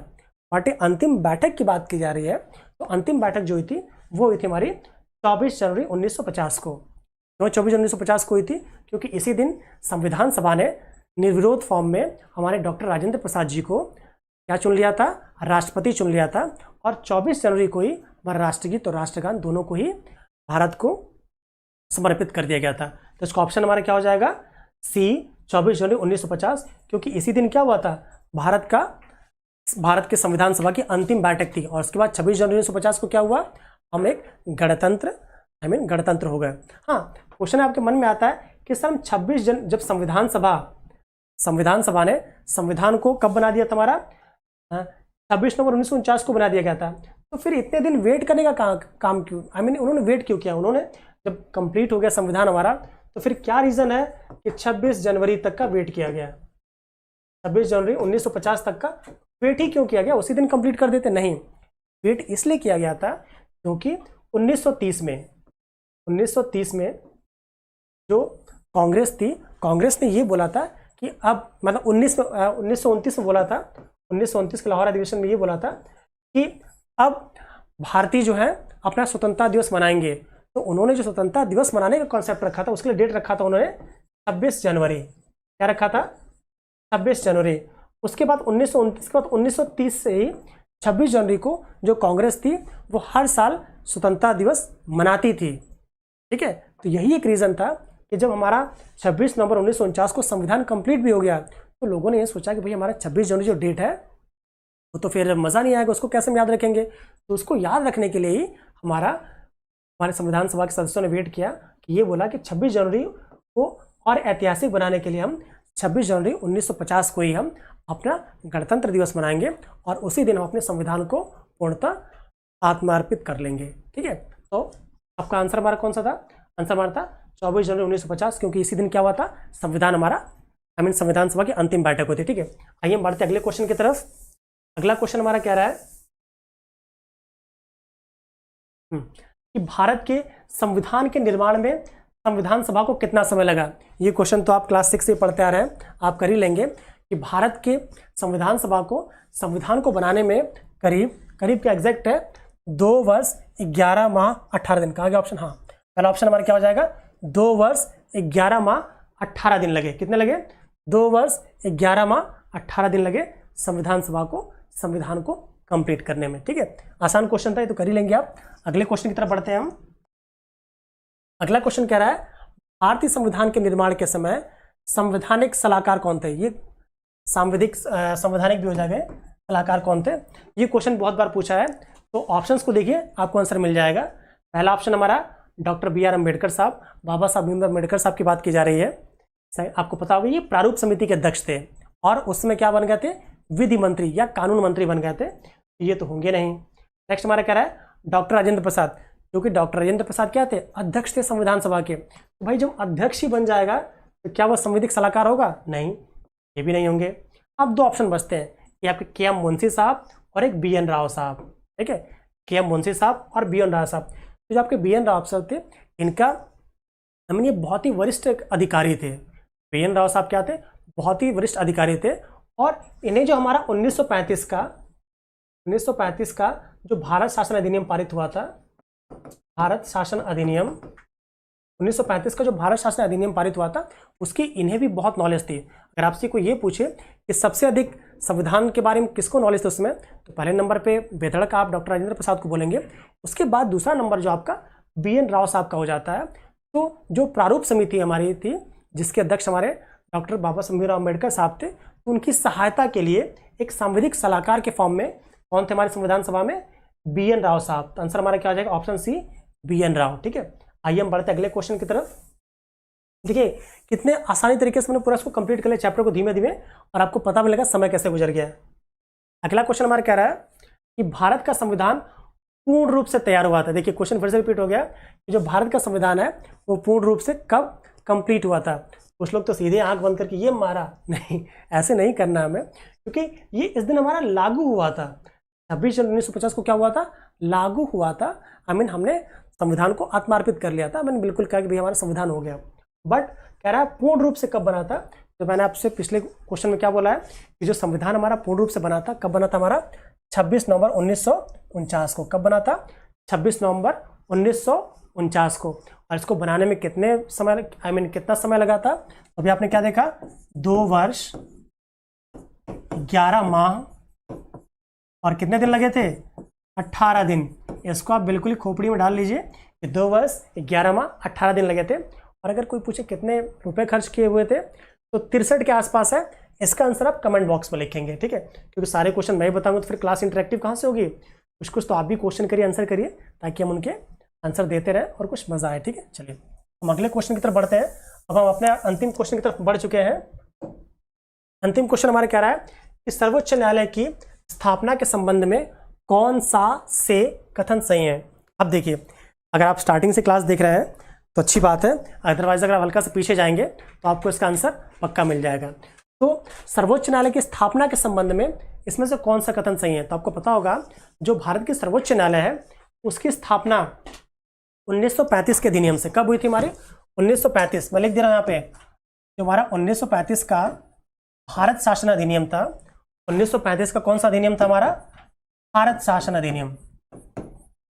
बट अंतिम बैठक की बात की जा रही है, तो अंतिम बैठक जो हुई थी वो हुई थी हमारी 24 जनवरी 1950 को। क्यों 24 जनवरी 1950 को हुई थी? क्योंकि इसी दिन संविधान सभा ने निर्विरोध फॉर्म में हमारे डॉक्टर राजेंद्र प्रसाद जी को क्या चुन लिया था? राष्ट्रपति चुन लिया था। और 24 जनवरी को ही हमारा राष्ट्रगीत और राष्ट्रगान दोनों को ही भारत को समर्पित कर दिया गया था। तो इसका ऑप्शन हमारा क्या हो जाएगा? सी, 24 जनवरी 1950, क्योंकि इसी दिन क्या हुआ था? भारत के संविधान सभा की अंतिम बैठक थी। और उसके बाद 26 जनवरी 1950 को क्या हुआ? हम एक गणतंत्र हो गए। हाँ, क्वेश्चन आपके मन में आता है कि सर जब संविधान सभा ने संविधान को कब बना दिया था? हमारा 26 नवंबर 1949 को बना दिया गया था। तो फिर इतने दिन वेट करने का काम क्यों? उन्होंने वेट क्यों किया? उन्होंने जब कंप्लीट हो गया संविधान हमारा, तो फिर क्या रीजन है कि 26 जनवरी तक का वेट किया गया? 26 जनवरी 1950 तक का वेट ही क्यों किया गया? उसी दिन कंप्लीट कर देते? नहीं, वेट इसलिए किया गया था क्योंकि 1930 में जो कांग्रेस थी, कांग्रेस ने ये बोला था कि अब मतलब 1929 में बोला था, 1929 के लाहौर अधिवेशन में ये बोला था कि अब भारतीय जो है अपना स्वतंत्रता दिवस मनाएंगे। तो उन्होंने जो स्वतंत्रता दिवस मनाने का कॉन्सेप्ट रखा था, उसके लिए डेट रखा था उन्होंने 26 जनवरी। क्या रखा था? 26 जनवरी। उसके बाद 1929 के बाद 1930 से ही 26 जनवरी को जो कांग्रेस थी वो हर साल स्वतंत्रता दिवस मनाती थी। ठीक है, तो यही एक रीज़न था कि जब हमारा 26 नवंबर 1949 को संविधान कंप्लीट भी हो गया, तो लोगों ने ये सोचा कि भाई हमारा 26 जनवरी जो डेट है वो तो फिर मज़ा नहीं आएगा, उसको कैसे हम याद रखेंगे? तो उसको याद रखने के लिए ही हमारे संविधान सभा के सदस्यों ने वेट किया कि ये बोला कि 26 जनवरी को और ऐतिहासिक बनाने के लिए हम 26 जनवरी 1950 को ही हम अपना गणतंत्र दिवस मनाएंगे और उसी दिन हम अपने संविधान को पूर्णतः आत्मार्पित कर लेंगे। ठीक है, तो आपका आंसर हमारा कौन सा था? आंसर हमारा था 24 जनवरी 1950, क्योंकि इसी दिन क्या हुआ था? संविधान हमारा संविधान सभा की अंतिम बैठक होती है। ठीक है, आइए हम बढ़ते अगले क्वेश्चन की तरफ। अगला क्वेश्चन हमारा क्या रहा है कि भारत के संविधान के निर्माण में संविधान सभा को कितना समय लगा? ये क्वेश्चन तो आप क्लास 6 से पढ़ते आ रहे हैं, आप कर ही लेंगे कि भारत के संविधान को बनाने में करीब क्या एग्जैक्ट है 2 वर्ष 11 माह 18 दिन। कहा गया ऑप्शन? हाँ, पहला ऑप्शन हमारा क्या हो जाएगा? 2 वर्ष 11 माह 18 दिन लगे। कितने लगे? 2 वर्ष 11 माह 18 दिन लगे संविधान को कंप्लीट करने में। ठीक है, आसान क्वेश्चन था, ये तो कर ही लेंगे आप। अगले क्वेश्चन की तरफ बढ़ते हैं हम। अगला क्वेश्चन कह रहा है भारतीय संविधान के निर्माण के समय संवैधानिक सलाहकार कौन थे? ये संवैधानिक भी हो जाएगा, सलाहकार कौन थे? ये क्वेश्चन बहुत बार पूछा है, तो ऑप्शंस को देखिए, आपको आंसर मिल जाएगा। पहला ऑप्शन हमारा डॉक्टर बी आर अम्बेडकर साहब, बाबा साहब भीमराव अम्बेडकर साहब की बात की जा रही है। सही, आपको पता होगा ये प्रारूप समिति के अध्यक्ष थे और उसमें क्या बन गए थे? विधि मंत्री या कानून मंत्री बन गए थे। ये तो होंगे नहीं। नेक्स्ट हमारा कह रहा है डॉक्टर राजेंद्र प्रसाद, क्योंकि डॉक्टर राजेंद्र प्रसाद क्या थे? अध्यक्ष थे संविधान सभा के। तो भाई जब अध्यक्ष ही बन जाएगा तो क्या वह संवैधानिक सलाहकार होगा? नहीं, ये भी नहीं होंगे। अब 2 ऑप्शन बचते हैं, ये आपके के एम मुंशी साहब और एक बी एन राव साहब। ठीक है, के एम मुंशी साहब और बी एन राव साहब। तो जो आपके बी एन राव साहब थे, इनका ये बहुत ही वरिष्ठ अधिकारी थे। बी एन राव साहब क्या थे? बहुत ही वरिष्ठ अधिकारी थे। और इन्हें जो हमारा 1935 का जो भारत शासन अधिनियम पारित हुआ था, भारत शासन अधिनियम 1935 का जो भारत शासन अधिनियम पारित हुआ था, उसकी इन्हें भी बहुत नॉलेज थी। अगर आपसे कोई ये पूछे कि सबसे अधिक संविधान के बारे में किसको नॉलेज थी उसमें, तो पहले नंबर पे बेधड़क आप डॉक्टर राजेंद्र प्रसाद को बोलेंगे। उसके बाद दूसरा नंबर जो आपका बी एन राव साहब का हो जाता है। तो जो प्रारूप समिति हमारी थी, जिसके अध्यक्ष हमारे डॉक्टर बाबा साहब भीमराव अम्बेडकर साहब थे, तो उनकी सहायता के लिए एक संवैधानिक सलाहकार के फॉर्म में कौन थे हमारे संविधान सभा में? बी एन राव साहब। तो आंसर हमारा क्या हो जाएगा? Option C, B N Rau. ठीक है, आइए हम बढ़ते अगले क्वेश्चन की तरफ। देखिए कितने आसानी तरीके से मैंने पूरा इसको कंप्लीट कर लिया, चैप्टर को धीमे धीमे, और आपको पता भी लगा समय कैसे गुजर गया है। अगला क्वेश्चन हमारा कह रहा है कि भारत का संविधान पूर्ण रूप से तैयार हुआ था। देखिए क्वेश्चन फिर से रिपीट हो गया कि जो भारत का संविधान है वो पूर्ण रूप से कब कंप्लीट हुआ था? कुछ लोग तो सीधे आंख बंद करके ये मारा, नहीं, ऐसे नहीं करना हमें, क्योंकि ये इस दिन हमारा लागू हुआ था। 26 जनवरी 1950 को क्या हुआ था? लागू हुआ था। हमने संविधान को आत्मार्पित कर लिया था। मैंने बिल्कुल कहा कि भाई हमारा संविधान हो गया। बट कह रहा है पूर्ण रूप से कब बना था? तो मैंने आपसे पिछले क्वेश्चन में क्या बोला है कि जो संविधान हमारा पूर्ण रूप से बना था, कब बना था हमारा? 26 नवंबर 1949 को। कब बना था? 26 नवंबर 1949 को। और इसको बनाने में कितने समय कितना समय लगा था? अभी आपने क्या देखा? 2 वर्ष 11 माह और कितने दिन लगे थे? 18 दिन। इसको आप बिल्कुल ही खोपड़ी में डाल लीजिए कि 2 वर्ष 11 माह 18 दिन लगे थे। और अगर कोई पूछे कितने रुपए खर्च किए हुए थे, तो 63 के आसपास है। इसका आंसर आप कमेंट बॉक्स में लिखेंगे, ठीक है? क्योंकि सारे क्वेश्चन मैं बताऊंगा तो फिर क्लास इंटरेक्टिव कहाँ से होगी? कुछ तो आप भी क्वेश्चन करिए, आंसर करिए, ताकि हम उनके आंसर देते रहें और कुछ मजा आए, ठीक है? चलिए हम अगले क्वेश्चन की तरफ बढ़ते हैं। अब हम अपने अंतिम क्वेश्चन की तरफ बढ़ चुके हैं। अंतिम क्वेश्चन हमारा क्या रहा है कि सर्वोच्च न्यायालय की स्थापना के संबंध में कौन सा से कथन सही है? अब देखिए, अगर आप स्टार्टिंग से क्लास देख रहे हैं तो अच्छी बात है, अदरवाइज अगर आप हल्का से पीछे जाएंगे तो आपको इसका आंसर पक्का मिल जाएगा। तो सर्वोच्च न्यायालय की स्थापना के संबंध में इसमें से कौन सा कथन सही है? तो आपको पता होगा जो भारत की सर्वोच्च न्यायालय है उसकी स्थापना 1935 के अधिनियम से कब हुई थी हमारी? 1935। मैं लिख दे रहा हूं यहाँ पे, जो हमारा 1935 का भारत शासन अधिनियम था। 1935 का कौन सा अधिनियम था हमारा? भारत शासन अधिनियम।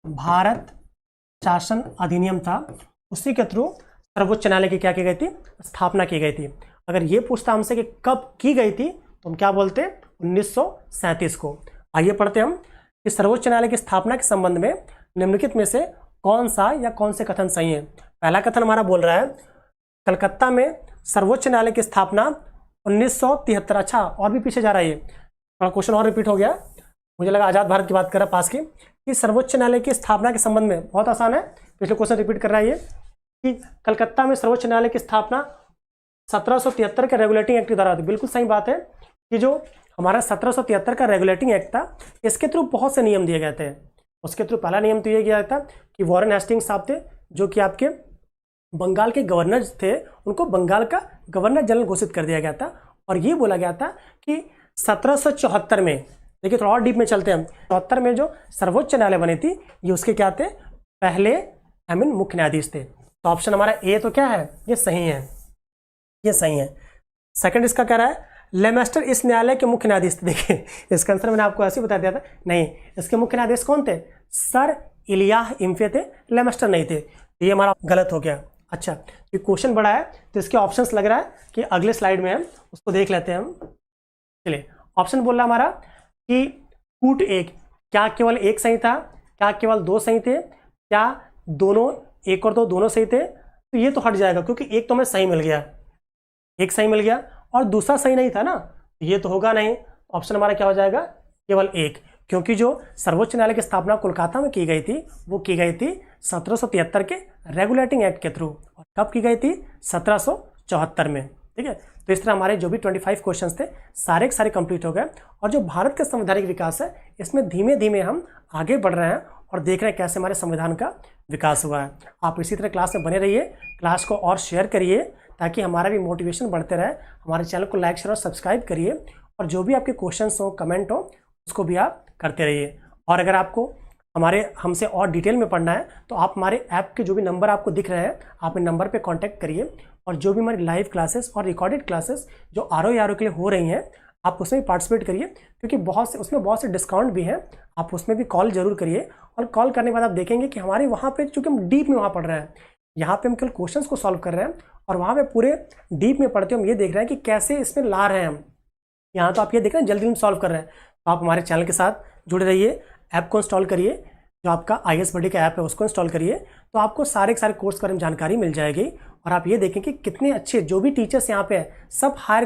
भारत शासन अधिनियम था, उसी के थ्रू सर्वोच्च न्यायालय की क्या की गई थी? स्थापना की गई थी। अगर ये पूछता हमसे कि कब की गई थी तो हम क्या बोलते? 1937 को। आइए पढ़ते हम कि सर्वोच्च न्यायालय की स्थापना के संबंध में निम्नलिखित में से कौन सा या कौन से कथन सही है? पहला कथन हमारा बोल रहा है कलकत्ता में सर्वोच्च न्यायालय की स्थापना 1973। अच्छा, और भी पीछे जा रहा है, ये थोड़ा क्वेश्चन और रिपीट हो गया। मुझे लगा आजाद भारत की बात कर रहा पास की, कि सर्वोच्च न्यायालय की स्थापना के संबंध में बहुत आसान है, पिछले क्वेश्चन रिपीट कर रहा है ये कि कलकत्ता में सर्वोच्च न्यायालय की स्थापना 1773 के रेगुलेटिंग एक्ट के द्वारा थी। बिल्कुल सही बात है कि जो हमारा 1773 का रेगुलेटिंग एक्ट था, इसके थ्रू बहुत से नियम दिए गए थे। उसके थ्रू पहला नियम तो ये गया था कि वॉरेन हेस्टिंग्स साहब थे, जो कि आपके बंगाल के गवर्नर थे, उनको बंगाल का गवर्नर जनरल घोषित कर दिया गया था। और ये बोला गया था कि 1774 में, देखिए थोड़ा और डीप में चलते हैं हम, 74 में जो सर्वोच्च न्यायालय बनी थी, ये उसके क्या थे? पहले मुख्य न्यायाधीश थे। तो ऑप्शन हमारा ए तो क्या है? ये सही है, ये सही है। सेकंड इसका कह रहा है लेमेस्टर इस न्यायालय के मुख्य न्यायाधीश थे। देखिए इसका आंसर मैंने आपको ऐसे ही बता दिया था, नहीं, इसके मुख्य न्यायाधीश कौन थे? सर इलियाह इम्फे थे, लेमेस्टर नहीं थे। ये हमारा गलत हो गया। अच्छा, ये क्वेश्चन बड़ा है तो इसके ऑप्शंस लग रहा है कि अगले स्लाइड में हम उसको देख लेते हैं हम। चलिए, ऑप्शन बोल रहा हमारा कि कूट एक, क्या केवल एक सही था? क्या केवल 2 सही थे? क्या दोनों, 1 और 2 दोनों सही थे? तो ये तो हट जाएगा, क्योंकि एक तो हमें सही मिल गया, एक सही मिल गया और दूसरा सही नहीं था ना, तो ये तो होगा नहीं। ऑप्शन हमारा क्या हो जाएगा? केवल एक, क्योंकि जो सर्वोच्च न्यायालय की स्थापना कोलकाता में की गई थी, वो की गई थी 1773 के रेगुलेटिंग एक्ट के थ्रू। और कब की गई थी? 1774 में, ठीक है? तो इस तरह हमारे जो भी 25 क्वेश्चंस थे सारे के सारे कंप्लीट हो गए। और जो भारत का संवैधानिक विकास है, इसमें धीमे धीमे हम आगे बढ़ रहे हैं और देख रहे हैं कैसे हमारे संविधान का विकास हुआ है। आप इसी तरह क्लास में बने रहिए, क्लास को और शेयर करिए ताकि हमारा भी मोटिवेशन बढ़ते रहे। हमारे चैनल को लाइक, शेयर और सब्सक्राइब करिए, और जो भी आपके क्वेश्चंस हो, कमेंट हो, उसको भी आप करते रहिए। और अगर आपको हमसे और डिटेल में पढ़ना है तो आप हमारे ऐप के जो भी नंबर आपको दिख रहे हैं, आप इन नंबर पे कांटेक्ट करिए। और जो भी हमारी लाइव क्लासेस और रिकॉर्डेड क्लासेस जो RO के लिए हो रही हैं, आप उसमें भी पार्टिसिपेट करिए, क्योंकि उसमें बहुत से डिस्काउंट भी हैं। आप उसमें भी कॉल जरूर करिए, और कॉल करने के बाद आप देखेंगे कि हमारे वहाँ पे, चूँकि हम डीप में वहाँ पढ़ रहे हैं, यहाँ पे हम केवल क्वेश्चंस को सॉल्व कर रहे हैं, और वहाँ पे पूरे डीप में पढ़ते हम ये देख रहे हैं कि कैसे इसमें ला रहे हैं हम। यहाँ तो आप ये देख रहे हैं जल्दी हम सॉल्व कर रहे हैं। तो आप हमारे चैनल के साथ जुड़े रहिए, ऐप को इंस्टॉल करिए, जो आपका IAS बडी का ऐप है उसको इंस्टॉल करिए, तो आपको सारे के सारे कोर्स के बारे में जानकारी मिल जाएगी। और आप ये देखें कि कितने अच्छे जो भी टीचर्स यहाँ पे हैं, सब हायर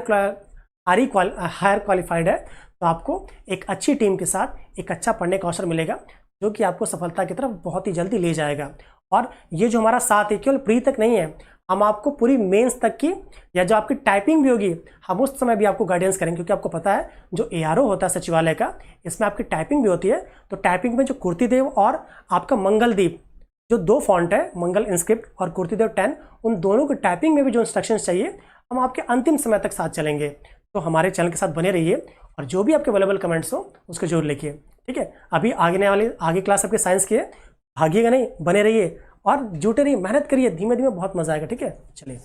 क्वालिफाइड है। तो आपको एक अच्छी टीम के साथ एक अच्छा पढ़ने का अवसर मिलेगा, जो कि आपको सफलता की तरफ बहुत ही जल्दी ले जाएगा। और ये जो हमारा साथ है केवल प्री तक नहीं है, हम आपको पूरी मेंस तक की, या जो आपकी टाइपिंग भी होगी, हम उस समय भी आपको गाइडेंस करेंगे। क्योंकि आपको पता है जो ARO होता है सचिवालय का, इसमें आपकी टाइपिंग भी होती है। तो टाइपिंग में जो कुर्तीदेव और आपका मंगलदीप, जो 2 फॉन्ट है, मंगल इंस्क्रिप्ट और कुर्तीदेव 10, उन दोनों की टाइपिंग में भी जो इंस्ट्रक्शंस चाहिए, हम आपके अंतिम समय तक साथ चलेंगे। तो हमारे चैनल के साथ बने रहिए, और जो भी आपके अवेलेबल कमेंट्स हो उसको जरूर लिखिए, ठीक है? अभी आगे क्लास आपके साइंस की है, भागिएगा नहीं, बने रहिए और जुटे रहिए, मेहनत करिए, धीमे धीमे बहुत मजा आएगा, ठीक है? चलिए।